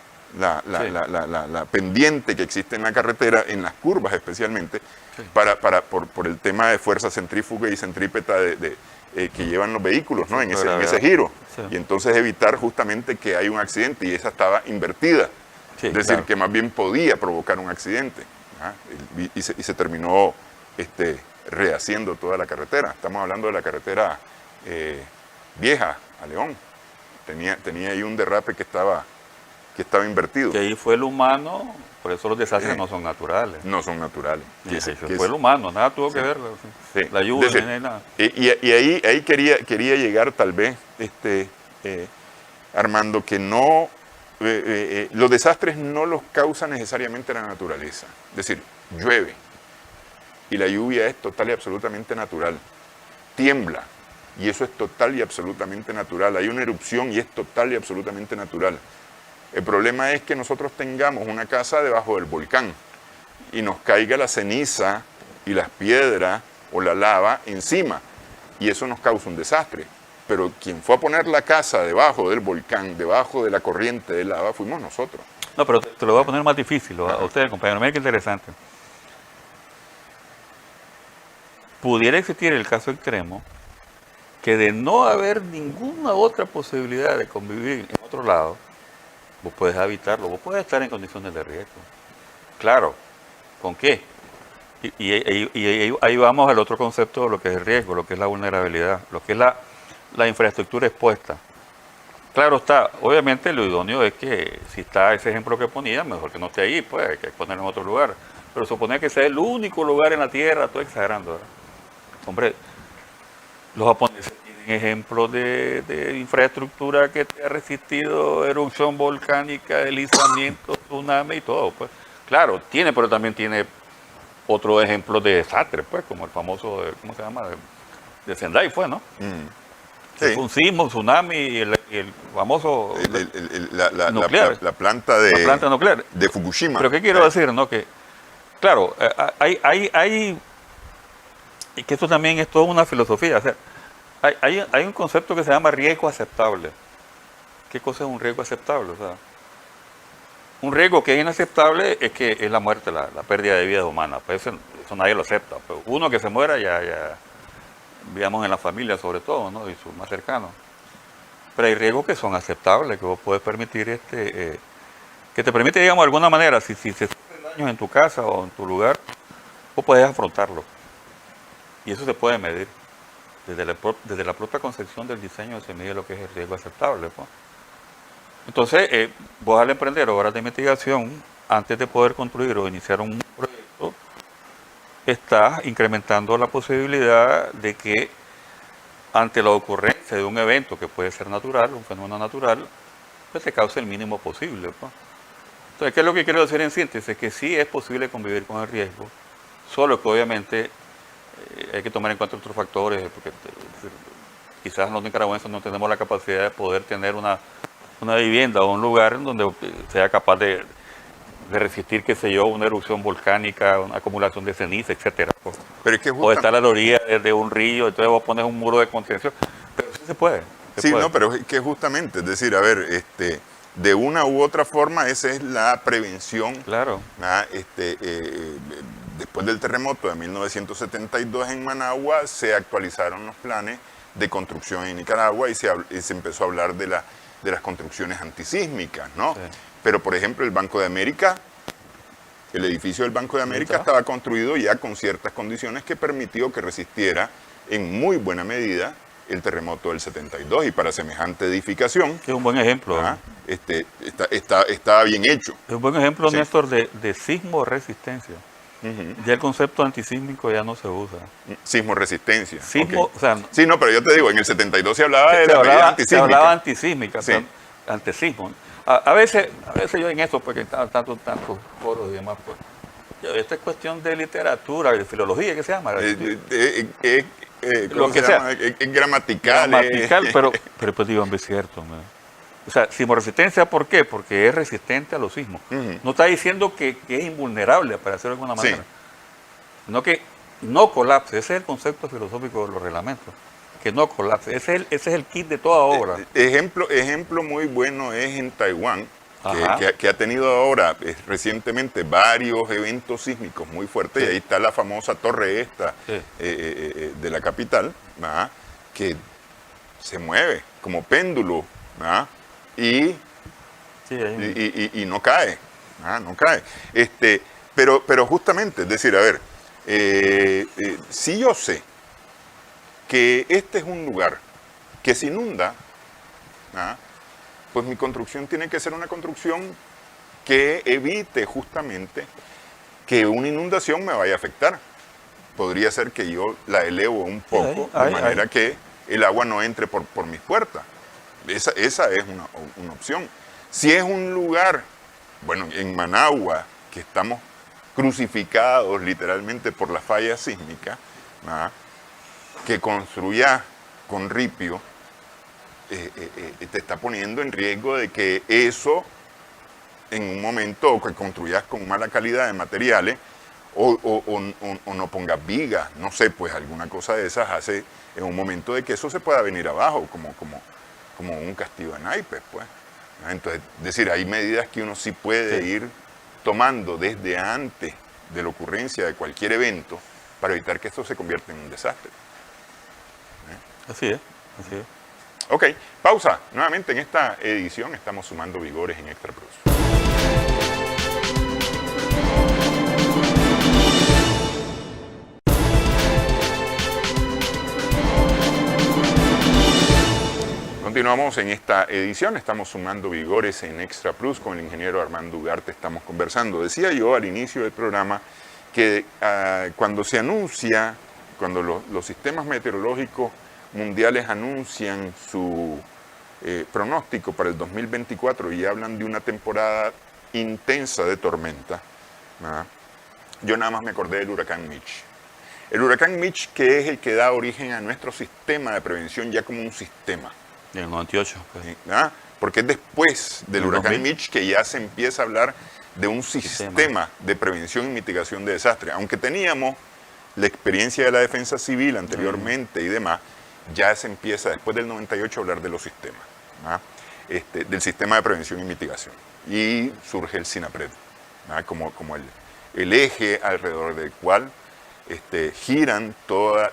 [SPEAKER 1] pendiente que existe en la carretera, en las curvas especialmente,
[SPEAKER 2] Sí.
[SPEAKER 1] por el tema de fuerza centrífuga y centrípeta que llevan los vehículos, ¿no? en
[SPEAKER 2] Gravedad.
[SPEAKER 1] ese giro.
[SPEAKER 2] Sí.
[SPEAKER 1] Y entonces evitar justamente que haya un accidente, y esa estaba invertida.
[SPEAKER 2] Sí,
[SPEAKER 1] Es decir,
[SPEAKER 2] claro.
[SPEAKER 1] que más bien podía provocar un accidente. ¿Ah? Y se terminó rehaciendo toda la carretera. Estamos hablando de la carretera vieja a León. Tenía ahí un derrape que estaba invertido.
[SPEAKER 2] Que ahí fue el humano, por eso los desastres no son naturales.
[SPEAKER 1] No son naturales.
[SPEAKER 2] Fue el humano, nada tuvo que ver.
[SPEAKER 1] Sí.
[SPEAKER 2] La lluvia,
[SPEAKER 1] Es decir,
[SPEAKER 2] no hay nada.
[SPEAKER 1] Y ahí quería llegar tal vez, Armando, que no los desastres no los causa necesariamente la naturaleza. Es decir, llueve y la lluvia es total y absolutamente natural. Tiembla y eso es total y absolutamente natural. Hay una erupción y es total y absolutamente natural. El problema es que nosotros tengamos una casa debajo del volcán y nos caiga la ceniza y las piedras o la lava encima y eso nos causa un desastre. Pero quien fue a poner la casa debajo del volcán, debajo de la corriente de lava, fuimos nosotros.
[SPEAKER 2] No, pero te lo voy a poner más difícil a ustedes, compañeros. Miren qué interesante. Pudiera existir el caso extremo que de no haber ninguna otra posibilidad de convivir en otro lado, vos puedes habitarlo, vos puedes estar en condiciones de riesgo. Claro, ¿con qué? Y ahí vamos al otro concepto de lo que es el riesgo, lo que es la vulnerabilidad, lo que es la infraestructura expuesta. Claro está, obviamente lo idóneo es que si está ese ejemplo que ponía, mejor que no esté ahí, pues hay que ponerlo en otro lugar. Pero suponer que sea el único lugar en la Tierra, estoy exagerando, ¿verdad? Hombre, los japoneses tienen ejemplos de infraestructura que te ha resistido erupción volcánica, deslizamiento, tsunami y todo, pues. Claro, tiene, pero también tiene otros ejemplos de desastres, pues, como el famoso, ¿cómo se llama? De Sendai fue, ¿no?
[SPEAKER 1] Sí.
[SPEAKER 2] Fue un sismo, tsunami y el famoso nuclear.
[SPEAKER 1] La planta de,
[SPEAKER 2] La planta nuclear.
[SPEAKER 1] de Fukushima.
[SPEAKER 2] Pero ¿qué quiero decir, no? Que, claro, y que esto también es toda una filosofía. O sea, hay un concepto que se llama riesgo aceptable. ¿Qué cosa es un riesgo aceptable? O sea, Un riesgo que es inaceptable es la muerte, la pérdida de vida humana. Pues eso nadie lo acepta. Pero uno que se muera ya, digamos en la familia sobre todo, ¿no? Y sus más cercanos. Pero hay riesgos que son aceptables, que vos puedes permitir, que te permite, digamos, de alguna manera, si se sufren daños en tu casa o en tu lugar, vos podés afrontarlo. Y eso se puede medir. Desde la propia concepción del diseño se mide lo que es el riesgo aceptable, pues. Entonces, vos al emprender obras de investigación, antes de poder construir o iniciar un proyecto, estás incrementando la posibilidad de que ante la ocurrencia de un evento que puede ser natural, un fenómeno natural, pues se cause el mínimo posible, pues. Entonces, ¿qué es lo que quiero decir en síntesis? Que sí es posible convivir con el riesgo, solo que obviamente hay que tomar en cuenta otros factores, porque quizás los nicaragüenses no tenemos la capacidad de poder tener una vivienda o un lugar en donde sea capaz de resistir, qué sé yo, una erupción volcánica, una acumulación de ceniza, etcétera.
[SPEAKER 1] Pero es que
[SPEAKER 2] O estar a la orilla de un río, entonces vos pones un muro de contención. Pero sí se puede.
[SPEAKER 1] Sí, no, pero es que justamente, es decir, a ver, de una u otra forma, esa es la prevención.
[SPEAKER 2] Claro.
[SPEAKER 1] Después del terremoto de 1972 en Managua, se actualizaron los planes de construcción en Nicaragua y se empezó a hablar de las construcciones antisísmicas, ¿no?
[SPEAKER 2] Sí.
[SPEAKER 1] Pero, por ejemplo, el Banco de América, el edificio del Banco de América estaba construido ya con ciertas condiciones que permitió que resistiera en muy buena medida el terremoto del 72, y para semejante edificación,
[SPEAKER 2] Que es un buen ejemplo.
[SPEAKER 1] estaba bien hecho.
[SPEAKER 2] Es un buen ejemplo,
[SPEAKER 1] Sí.
[SPEAKER 2] Néstor, de sismo resistencia. Ya el concepto antisísmico ya no se usa.
[SPEAKER 1] Sismo resistencia.
[SPEAKER 2] Sismo,
[SPEAKER 1] Ok.
[SPEAKER 2] o sea,
[SPEAKER 1] Sí, no, pero yo te digo, en el 72 se hablaba de
[SPEAKER 2] se
[SPEAKER 1] la medida
[SPEAKER 2] hablaba
[SPEAKER 1] antisísmica.
[SPEAKER 2] antisísmica,
[SPEAKER 1] Sí.
[SPEAKER 2] antisismo. A veces yo en esto, porque tantos foros y demás, pues, esta es cuestión de literatura, de filología, ¿qué se llama?
[SPEAKER 1] ¿Cómo
[SPEAKER 2] Lo que
[SPEAKER 1] se
[SPEAKER 2] sea.
[SPEAKER 1] llama? Es gramatical.
[SPEAKER 2] Gramatical, pero pues digo, hombre, es cierto. ¿No? O sea, sismoresistencia, ¿por qué? Porque es resistente a los sismos. No está diciendo que es invulnerable, para hacerlo de alguna manera.
[SPEAKER 1] Sí.
[SPEAKER 2] Sino que no colapse. Ese es el concepto filosófico de los reglamentos. Que no colapse. Ese es el kit de toda obra.
[SPEAKER 1] Ejemplo muy bueno es en Taiwán,
[SPEAKER 2] Ajá.
[SPEAKER 1] que ha tenido ahora recientemente varios eventos sísmicos muy fuertes,
[SPEAKER 2] Sí.
[SPEAKER 1] y ahí está la famosa torre esta
[SPEAKER 2] Sí.
[SPEAKER 1] de la capital, ¿verdad? Que se mueve como péndulo, ¿verdad? Y
[SPEAKER 2] Sí, hay
[SPEAKER 1] no cae, no cae. Pero justamente, es decir, a ver, si yo sé que este es un lugar que se inunda, pues mi construcción tiene que ser una construcción que evite justamente que una inundación me vaya a afectar. Podría ser que yo la elevo un poco, de manera que el agua no entre por mis puertas. Esa es una opción. Si es un lugar, bueno, en Managua, que estamos crucificados literalmente por la falla sísmica, que construya con ripio, te está poniendo en riesgo de que eso, en un momento, o que construyas con mala calidad de materiales, o no pongas vigas, no sé, pues alguna cosa de esas hace en un momento de que eso se pueda venir abajo, como un castillo de naipes, pues. Entonces, es decir, hay medidas que uno sí puede ir tomando desde antes de la ocurrencia de cualquier evento para evitar que esto se convierta en un desastre.
[SPEAKER 2] Así es, así es.
[SPEAKER 1] Ok, pausa. Nuevamente en esta edición estamos sumando vigores en Extra Plus. Continuamos en esta edición, estamos sumando vigores en Extra Plus con el ingeniero Armando Ugarte, estamos conversando. Decía yo al inicio del programa que cuando se anuncia, cuando los sistemas meteorológicos mundiales anuncian su pronóstico para el 2024 y hablan de una temporada intensa de tormenta, yo nada más me acordé del huracán Mitch. El huracán Mitch, que es el que da origen a nuestro sistema de prevención ya como un sistema.
[SPEAKER 2] En el 98. Pues.
[SPEAKER 1] Porque es después del huracán
[SPEAKER 2] 2000.
[SPEAKER 1] Mitch que ya se empieza a hablar de un sistema de prevención y mitigación de desastres. Aunque teníamos la experiencia de la defensa civil anteriormente y demás, ya se empieza después del 98 a hablar de los sistemas. del sistema de prevención y mitigación. Y surge el SINAPRED, como el eje alrededor del cual giran todas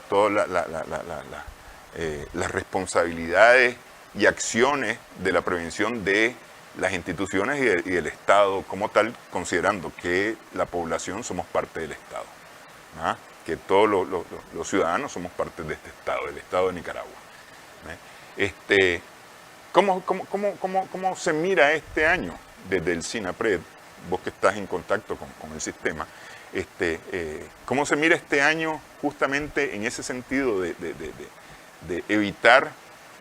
[SPEAKER 1] las responsabilidades y acciones de la prevención de las instituciones y del Estado como tal, considerando que la población somos parte del Estado, ¿no? Que todos los ciudadanos somos parte de este Estado, del Estado de Nicaragua, ¿no? ¿Cómo se mira este año desde el SINAPRED? Vos que estás en contacto con el sistema, ¿cómo se mira este año justamente en ese sentido de evitar,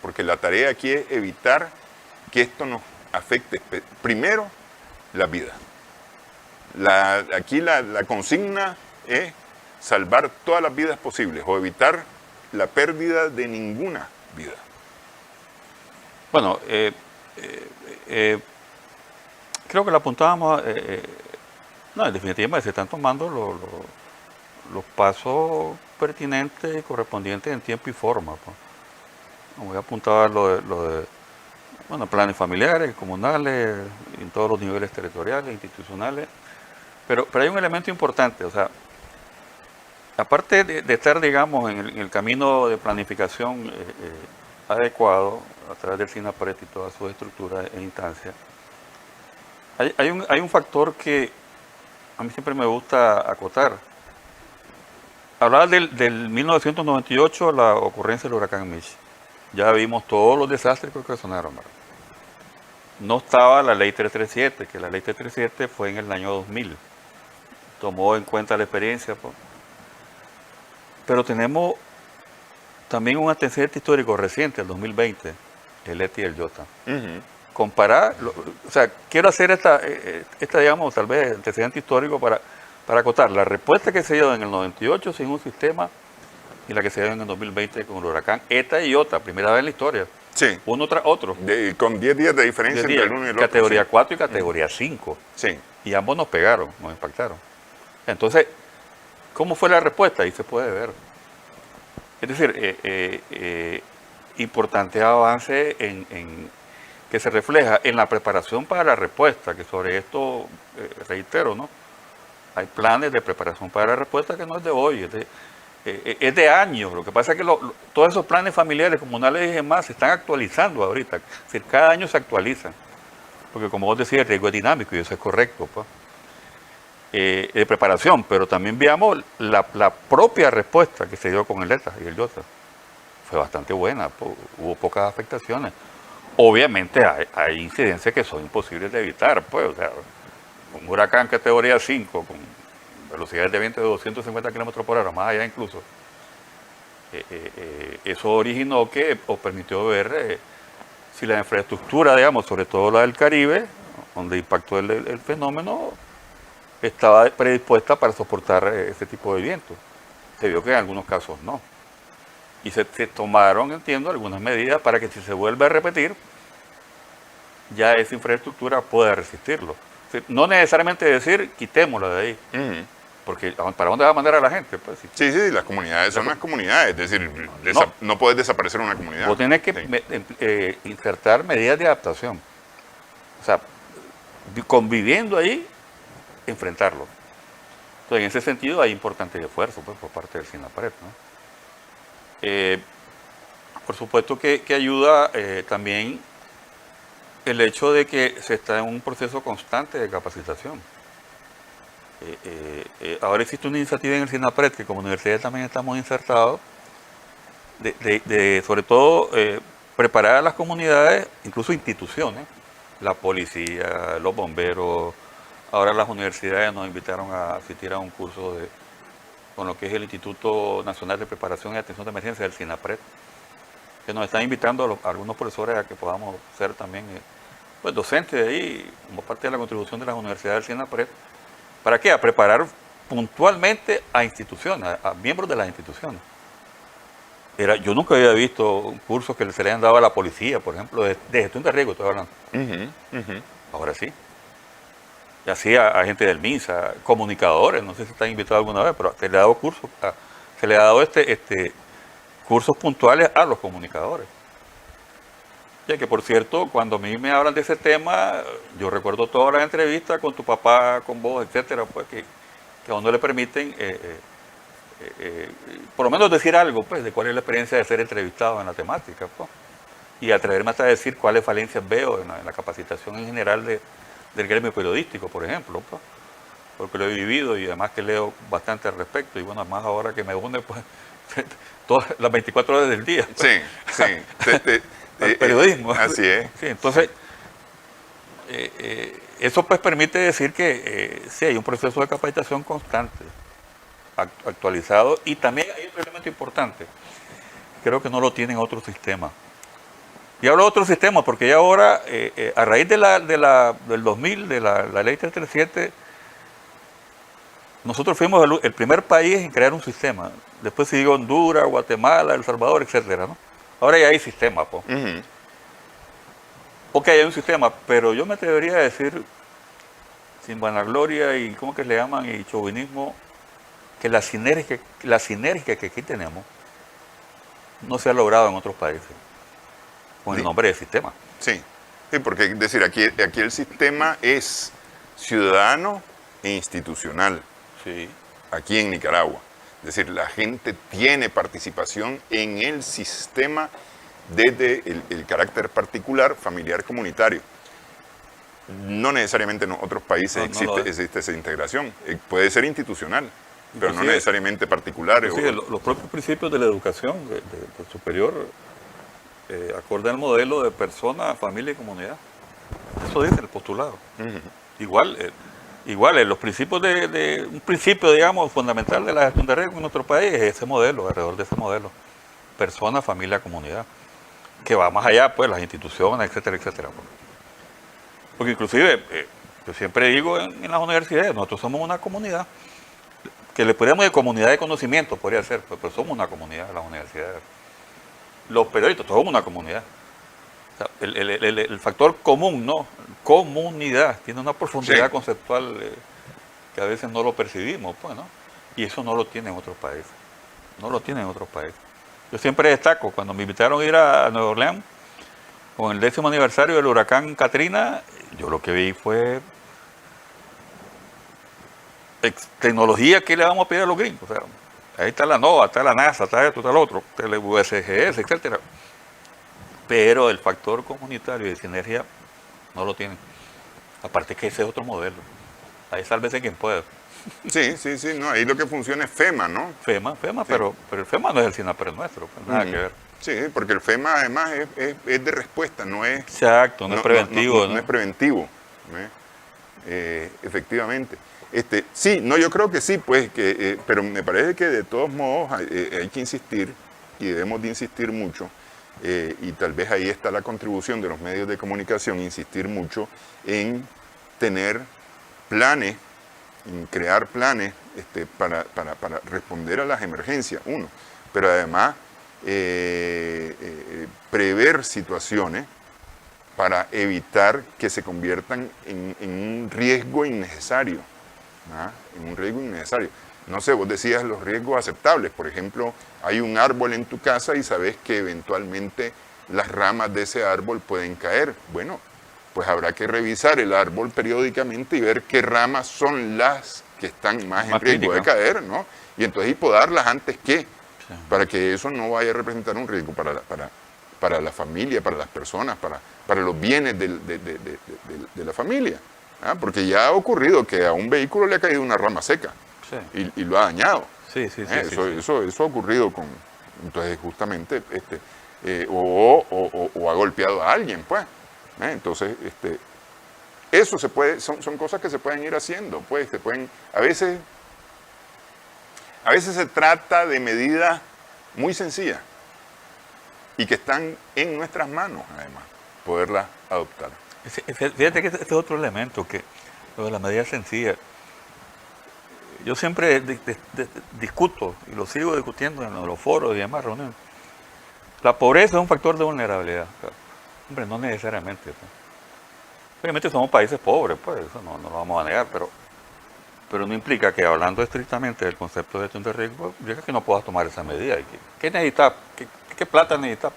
[SPEAKER 1] porque la tarea aquí es evitar que esto nos afecte primero la vida? Aquí la consigna es salvar todas las vidas posibles o evitar la pérdida de ninguna vida.
[SPEAKER 2] Bueno, creo que lo apuntábamos, no, definitivamente se están tomando los pasos pertinentes y correspondientes en tiempo y forma. Pues. Voy a apuntar lo de bueno, planes familiares, comunales, en todos los niveles territoriales, institucionales, pero hay un elemento importante, o sea, aparte de estar, digamos, en el camino de planificación adecuado, a través del SINAPRED y todas sus estructuras e instancias, hay un factor que a mí siempre me gusta acotar. Hablaba del 1998, la ocurrencia del huracán Mitch. Ya vimos todos los desastres que ocasionaron. ¿Verdad? No estaba la ley 337, que la ley 337 fue en el año 2000. Tomó en cuenta la experiencia. Pues. Pero tenemos también un antecedente histórico reciente, el 2020, el ETA y el YOTA. Comparar, o sea, quiero hacer esta, digamos, tal vez antecedente histórico para acotar la respuesta que se dio en el 98 sin un sistema y la que se dio en el 2020 con el huracán ETA y YOTA, primera vez en la historia.
[SPEAKER 1] Sí.
[SPEAKER 2] Uno tras otro.
[SPEAKER 1] Con 10 días de diferencia entre el uno y el otro.
[SPEAKER 2] Categoría
[SPEAKER 1] sí.
[SPEAKER 2] 4 y categoría 5.
[SPEAKER 1] Sí.
[SPEAKER 2] Y ambos nos pegaron, nos impactaron. Entonces, ¿cómo fue la respuesta? Ahí se puede ver. Es decir, importante avance que se refleja en la preparación para la respuesta, que sobre esto, reitero, ¿no? Hay planes de preparación para la respuesta que no es de hoy, es de años. Lo que pasa es que todos esos planes familiares, comunales y demás, se están actualizando ahorita. Es decir, cada año se actualizan. Porque como vos decías, el riesgo es dinámico y eso es correcto. Pues. De preparación, pero también veamos la propia respuesta que se dio con el ETA y el YOTA. Fue bastante buena, hubo pocas afectaciones. Obviamente hay incidencias que son imposibles de evitar, pues, o sea, un huracán categoría 5 con velocidades de viento de 250 kilómetros por hora, más allá incluso, eso originó o permitió ver si la infraestructura, digamos, sobre todo la del Caribe, donde impactó el fenómeno, estaba predispuesta para soportar ese tipo de viento. Se vio que en algunos casos no. Y se tomaron, entiendo, algunas medidas para que si se vuelve a repetir, ya esa infraestructura pueda resistirlo. No necesariamente decir, quitémosla de ahí. Porque ¿para dónde va a mandar a la gente? Pues,
[SPEAKER 1] sí, las comunidades son las comunidades. Es decir, no puedes desaparecer una comunidad.
[SPEAKER 2] Vos tenés que insertar medidas de adaptación. O sea, conviviendo ahí, enfrentarlo. Entonces, en ese sentido hay importantes esfuerzos pues, por parte del SINAPRED, ¿no? Por supuesto que ayuda también el hecho de que se está en un proceso constante de capacitación. Ahora existe una iniciativa en el SINAPRED que como universidad también estamos insertados, sobre todo preparar a las comunidades, incluso instituciones, la policía, los bomberos. Ahora las universidades nos invitaron a asistir a un curso con lo que es el Instituto Nacional de Preparación y Atención de Emergencia del SINAPRED, que nos están invitando a algunos profesores a que podamos ser también pues, docentes de ahí, como parte de la contribución de las universidades del SINAPRED. ¿Para qué? A preparar puntualmente a instituciones, a miembros de las instituciones. Yo nunca había visto cursos que se le hayan dado a la policía, por ejemplo, de gestión de riesgo, estoy hablando. Ahora sí. Y así a gente del MINSA, comunicadores, no sé si están invitados alguna vez, pero se le ha dado cursos, cursos puntuales a los comunicadores. Ya que, por cierto, cuando a mí me hablan de ese tema, yo recuerdo todas las entrevistas con tu papá, con vos, etcétera, pues que a uno le permiten, por lo menos decir algo, pues, de cuál es la experiencia de ser entrevistado en la temática, pues, y atreverme hasta a decir cuáles falencias veo en la capacitación en general del gremio periodístico, por ejemplo, pues, porque lo he vivido y además que leo bastante al respecto, y bueno, además ahora que me une, pues, todas las 24 horas del día, pues,
[SPEAKER 1] Sí, sí.
[SPEAKER 2] al periodismo.
[SPEAKER 1] Así es.
[SPEAKER 2] Sí, entonces, eso pues permite decir que sí hay un proceso de capacitación constante, actualizado, y también hay otro elemento importante, creo que no lo tienen otros sistemas. Y hablo de otros sistemas porque ya ahora, a raíz del 2000, de la ley 337, nosotros fuimos el primer país en crear un sistema. Después siguió Honduras, Guatemala, El Salvador, etcétera, ¿no? Ahora ya hay sistemas, pues.
[SPEAKER 1] Ujú.
[SPEAKER 2] Ok, hay un sistema, pero yo me atrevería a decir, sin vanagloria y ¿cómo que le llaman? Y chauvinismo, que la sinergia que aquí tenemos no se ha logrado en otros países, con el nombre de sistema.
[SPEAKER 1] Sí, sí, porque es decir, aquí el sistema es ciudadano e institucional,
[SPEAKER 2] Sí.
[SPEAKER 1] aquí en Nicaragua. Es decir, la gente tiene participación en el sistema desde el carácter particular, familiar, comunitario. No necesariamente en otros países existe esa integración. Puede ser institucional, pero no necesariamente particular.
[SPEAKER 2] Los propios principios de la educación de superior acorde al modelo de persona, familia y comunidad. Eso dice el postulado.
[SPEAKER 1] Ujú.
[SPEAKER 2] Igual, los principios un principio, digamos, fundamental de la gestión de riesgo en nuestro país es ese modelo, alrededor de ese modelo. Persona, familia, comunidad. Que va más allá, pues, las instituciones, etcétera, etcétera. Porque inclusive, yo siempre digo en las universidades, nosotros somos una comunidad, que le podríamos de comunidad de conocimiento, podría ser, pero somos una comunidad, las universidades. Los periodistas, todos somos una comunidad. O sea, el factor común, ¿no? Comunidad, tiene una profundidad conceptual que a veces no lo percibimos, pues, ¿no? Y eso no lo tiene en otros países. No lo tiene en otros países. Yo siempre destaco, cuando me invitaron a ir a Nueva Orleans, con el 10º aniversario del huracán Katrina, yo lo que vi fue tecnología que le vamos a pedir a los gringos. O sea, ahí está la NOAA, está la NASA, está esto, está lo otro, está el USGS, etcétera. Pero el factor comunitario y de sinergia no lo tienen. Aparte que ese es otro modelo. Ahí sálvese quien pueda.
[SPEAKER 1] Sí, no, ahí lo que funciona es FEMA, ¿no?
[SPEAKER 2] FEMA,
[SPEAKER 1] Sí.
[SPEAKER 2] pero el FEMA no es el SINAPRED nuestro, pues, nada que ver.
[SPEAKER 1] Sí, porque el FEMA además es de respuesta, no es...
[SPEAKER 2] Exacto, no es preventivo.
[SPEAKER 1] No es preventivo, ¿no? Efectivamente. Sí, no, yo creo que sí, pues, pero me parece que de todos modos hay que insistir, y debemos de insistir mucho, y tal vez ahí está la contribución de los medios de comunicación, insistir mucho en tener planes, en crear planes para responder a las emergencias, uno, pero además prever situaciones para evitar que se conviertan en un riesgo innecesario, ¿ah? En un riesgo innecesario. No sé, vos decías los riesgos aceptables. Por ejemplo, hay un árbol en tu casa y sabes que eventualmente las ramas de ese árbol pueden caer. Bueno, pues habrá que revisar el árbol periódicamente y ver qué ramas son las que están más en riesgo de caer, ¿no? Y entonces y podarlas antes que, para que eso no vaya a representar un riesgo para la familia, para las personas, para los bienes de la familia. ¿Ah? Porque ya ha ocurrido que a un vehículo le ha caído una rama seca y lo ha dañado. Eso ha ocurrido con, entonces justamente, o ha golpeado a alguien, pues. Entonces, eso se puede, son cosas que se pueden ir haciendo, pues, a veces se trata de medidas muy sencillas y que están en nuestras manos, además, poderlas adoptar.
[SPEAKER 2] Fíjate que este es otro elemento, que lo de la medida sencilla. Yo siempre discuto, y lo sigo discutiendo en los foros y demás reuniones. La pobreza es un factor de vulnerabilidad. Hombre, no necesariamente. Pues. Obviamente somos países pobres, pues eso no lo vamos a negar, pero no implica que hablando estrictamente del concepto de gestión de riesgo, diga que no puedas tomar esa medida. ¿Qué necesitas? ¿Qué plata necesitas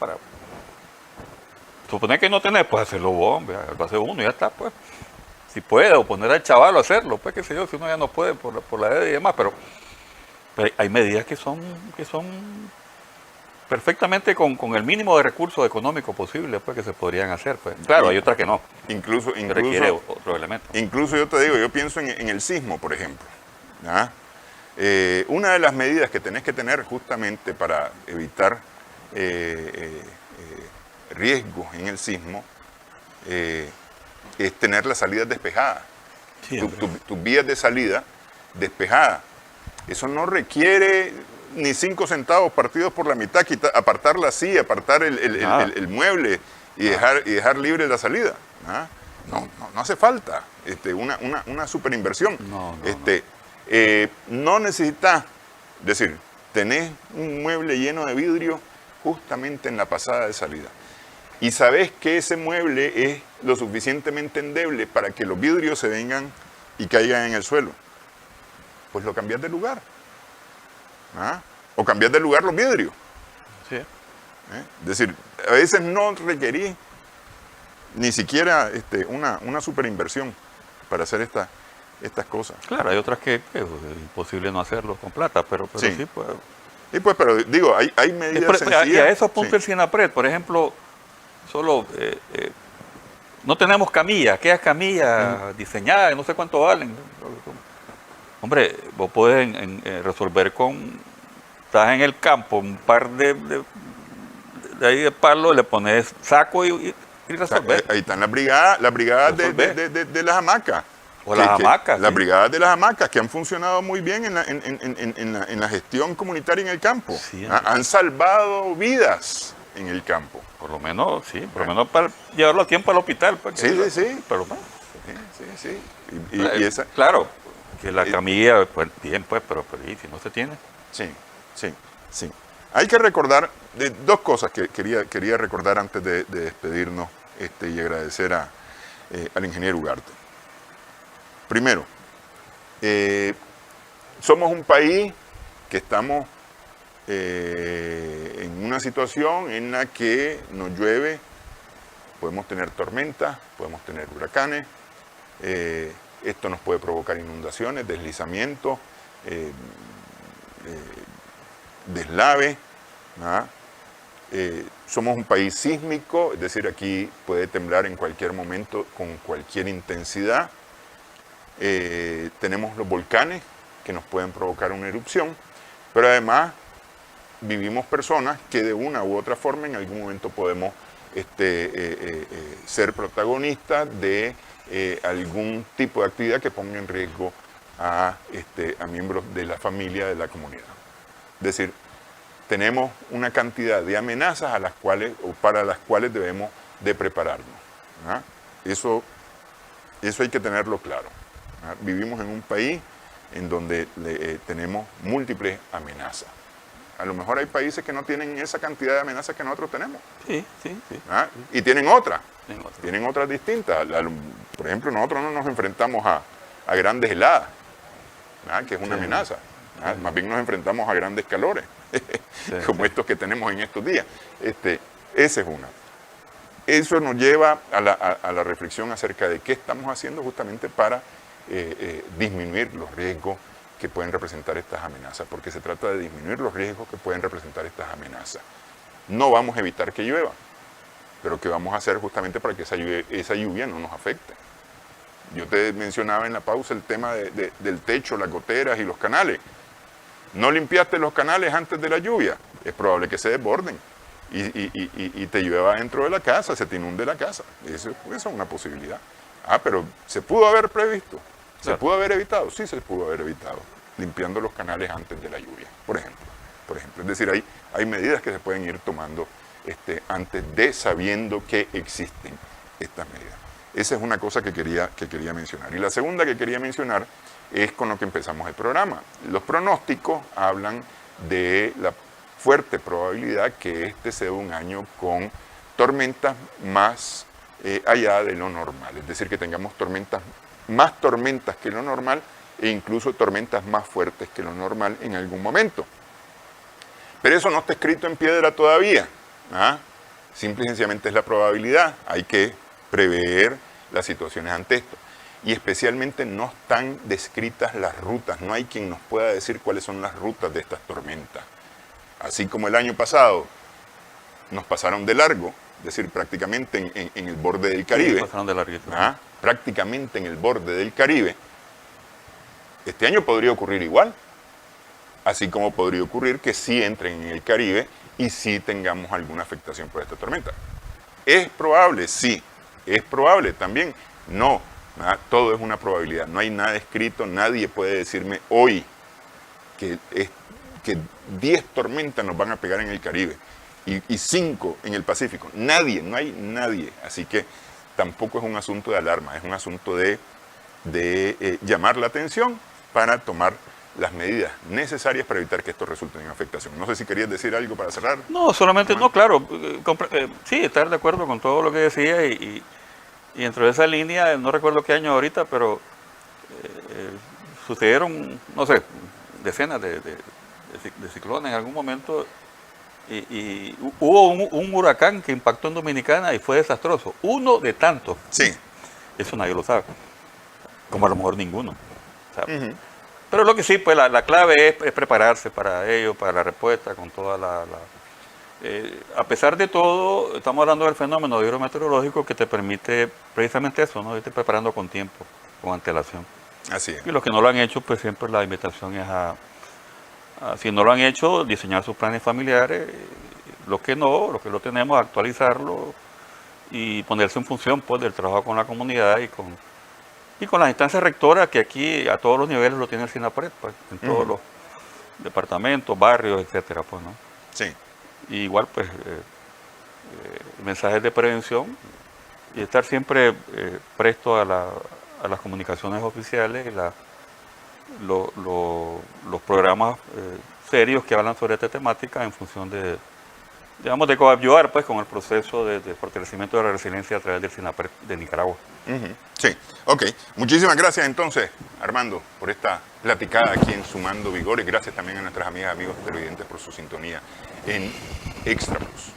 [SPEAKER 2] Suponer que no tenés, pues hacerlo vos, hombre, lo hace uno y ya está, pues. Si puede, o poner al chaval a hacerlo, pues qué sé yo, si uno ya no puede por la edad y demás, pero hay medidas que son perfectamente con el mínimo de recursos económicos posibles, pues que se podrían hacer, pues. Claro, hay otras que no,
[SPEAKER 1] Incluso,
[SPEAKER 2] que requiere otro elemento.
[SPEAKER 1] incluso yo te digo, yo pienso en el sismo, por ejemplo. ¿Ah? Una de las medidas que tenés que tener justamente para evitar riesgos en el sismo es tener las salidas despejadas,
[SPEAKER 2] Sí,
[SPEAKER 1] tus vías de salida despejadas. Eso no requiere ni 5 centavos partidos por la mitad, apartar la silla, apartar el mueble y dejar libre la salida. ¿Ah? No hace falta una super inversión.
[SPEAKER 2] No.
[SPEAKER 1] No necesitas, es decir, tenés un mueble lleno de vidrio justamente en la pasada de salida. Y sabés que ese mueble es lo suficientemente endeble para que los vidrios se vengan y caigan en el suelo. Pues lo cambiás de lugar. ¿Ah? O cambiás de lugar los vidrios.
[SPEAKER 2] Sí.
[SPEAKER 1] Es decir, a veces no requerís ni siquiera una super inversión para hacer estas cosas.
[SPEAKER 2] Claro, hay otras que es imposible no hacerlo con plata, pero
[SPEAKER 1] Sí.
[SPEAKER 2] sí, pues.
[SPEAKER 1] Y pues, pero digo, hay medidas sencillas.
[SPEAKER 2] Y a eso apunta
[SPEAKER 1] Sí.
[SPEAKER 2] el Sinapred, por ejemplo, solo no tenemos camillas, aquellas camillas diseñadas, no sé cuánto valen. Hombre, vos podés resolver estás en el campo, un par de ahí de palos, le pones saco y
[SPEAKER 1] O sea,
[SPEAKER 2] resolver.
[SPEAKER 1] ahí están las brigadas
[SPEAKER 2] Resolver.
[SPEAKER 1] de las hamacas.
[SPEAKER 2] O las hamacas,
[SPEAKER 1] Las
[SPEAKER 2] sí.
[SPEAKER 1] brigadas de las hamacas que han funcionado muy bien en la gestión comunitaria en el campo.
[SPEAKER 2] Sí,
[SPEAKER 1] Han salvado vidas en el campo.
[SPEAKER 2] Por lo menos, sí, por lo menos para llevarlo a tiempo al hospital. Pues,
[SPEAKER 1] Sí.
[SPEAKER 2] Por lo menos.
[SPEAKER 1] Sí. Y esa,
[SPEAKER 2] Claro, que la camilla, pues bien, pues, pero ¿y si no se tiene?
[SPEAKER 1] Sí. Hay que recordar dos cosas que quería recordar antes de despedirnos y agradecer al ingeniero Ugarte. Primero, somos un país que estamos en una situación en la que nos llueve, podemos tener tormentas, podemos tener huracanes, esto nos puede provocar inundaciones, deslizamientos, deslave. ¿Ah? Somos un país sísmico, es decir, aquí puede temblar en cualquier momento con cualquier intensidad. Tenemos los volcanes que nos pueden provocar una erupción, pero además vivimos personas que de una u otra forma en algún momento podemos ser protagonistas de algún tipo de actividad que ponga en riesgo a miembros de la familia, de la comunidad. Es decir, tenemos una cantidad de amenazas a las cuales o para las cuales debemos de prepararnos. ¿Ah? Eso hay que tenerlo claro. ¿Ah? Vivimos en un país en donde tenemos múltiples amenazas. A lo mejor hay países que no tienen esa cantidad de amenazas que nosotros tenemos.
[SPEAKER 2] Sí.
[SPEAKER 1] ¿Ah? Y tienen otras.
[SPEAKER 2] Tienen otras.
[SPEAKER 1] Tienen otras distintas. Por ejemplo, nosotros no nos enfrentamos a grandes heladas, ¿ah? Que es una amenaza. ¿Ah? Más bien nos enfrentamos a grandes calores, como estos que tenemos en estos días. Esa es una. Eso nos lleva a la reflexión acerca de qué estamos haciendo justamente para disminuir los riesgos que pueden representar estas amenazas, porque se trata de disminuir los riesgos que pueden representar estas amenazas. No vamos a evitar que llueva, pero ¿qué vamos a hacer justamente para que esa lluvia no nos afecte? Yo te mencionaba en la pausa el tema del techo, las goteras y los canales. No limpiaste los canales antes de la lluvia, es probable que se desborden y te llueva dentro de la casa, se te inunde la casa. Eso es una posibilidad. Pero ¿se pudo haber previsto? ¿Se pudo haber evitado? Sí, se pudo haber evitado, limpiando los canales antes de la lluvia, por ejemplo. Es decir, hay medidas que se pueden ir tomando antes de sabiendo que existen estas medidas. Esa es una cosa que quería mencionar. Y la segunda que quería mencionar es con lo que empezamos el programa. Los pronósticos hablan de la fuerte probabilidad que este sea un año con tormentas más allá de lo normal. Es decir, que tengamos más tormentas que lo normal e incluso tormentas más fuertes que lo normal en algún momento. Pero eso no está escrito en piedra todavía. ¿Ah? Simple y sencillamente es la probabilidad. Hay que prever las situaciones ante esto. Y especialmente no están descritas las rutas. No hay quien nos pueda decir cuáles son las rutas de estas tormentas. Así como el año pasado nos pasaron de largo, es decir, prácticamente en el borde del Caribe.
[SPEAKER 2] Sí, pasaron de larguito.
[SPEAKER 1] Prácticamente en el borde del Caribe. Este año podría ocurrir igual. Así como podría ocurrir que sí entren en el Caribe y sí tengamos alguna afectación por esta tormenta. ¿Es probable? Sí. ¿Es probable? También no. Todo es una probabilidad. No hay nada escrito. Nadie puede decirme hoy que 10 tormentas nos van a pegar en el Caribe y 5 en el Pacífico. Nadie, no hay nadie. Así que tampoco es un asunto de alarma. Es un asunto de llamar la atención para tomar las medidas necesarias para evitar que esto resulte en afectación. No sé si querías decir algo para cerrar.
[SPEAKER 2] No, solamente, no, claro, sí, estar de acuerdo con todo lo que decía y dentro de esa línea, no recuerdo qué año ahorita, pero sucedieron, no sé, decenas de ciclones en algún momento y hubo un huracán que impactó en Dominicana y fue desastroso. Uno de tantos.
[SPEAKER 1] Sí.
[SPEAKER 2] Eso nadie lo sabe. Como a lo mejor ninguno. Pero lo que sí, pues la clave es prepararse para ello, para la respuesta, con toda a pesar de todo, estamos hablando del fenómeno hidrometeorológico que te permite precisamente eso, ¿no? Irte preparando con tiempo, con antelación.
[SPEAKER 1] Así es.
[SPEAKER 2] Y los que no lo han hecho, pues siempre la invitación es si no lo han hecho, diseñar sus planes familiares. Los que no, los que lo tenemos, actualizarlo y ponerse en función, pues, del trabajo con la comunidad y con las instancias rectoras que aquí a todos los niveles lo tiene el SINAPRED, pues, en todos los departamentos, barrios, etcétera, pues, ¿no?
[SPEAKER 1] Sí.
[SPEAKER 2] Y igual, pues, mensajes de prevención y estar siempre presto a las comunicaciones oficiales y los programas serios que hablan sobre esta temática en función de coadyuvar, pues, con el proceso de fortalecimiento de la resiliencia a través del SINAPRED de Nicaragua.
[SPEAKER 1] Sí, ok. Muchísimas gracias entonces, Armando, por esta platicada aquí en Sumando Vigor y gracias también a nuestras amigas y amigos televidentes por su sintonía en Extra Plus.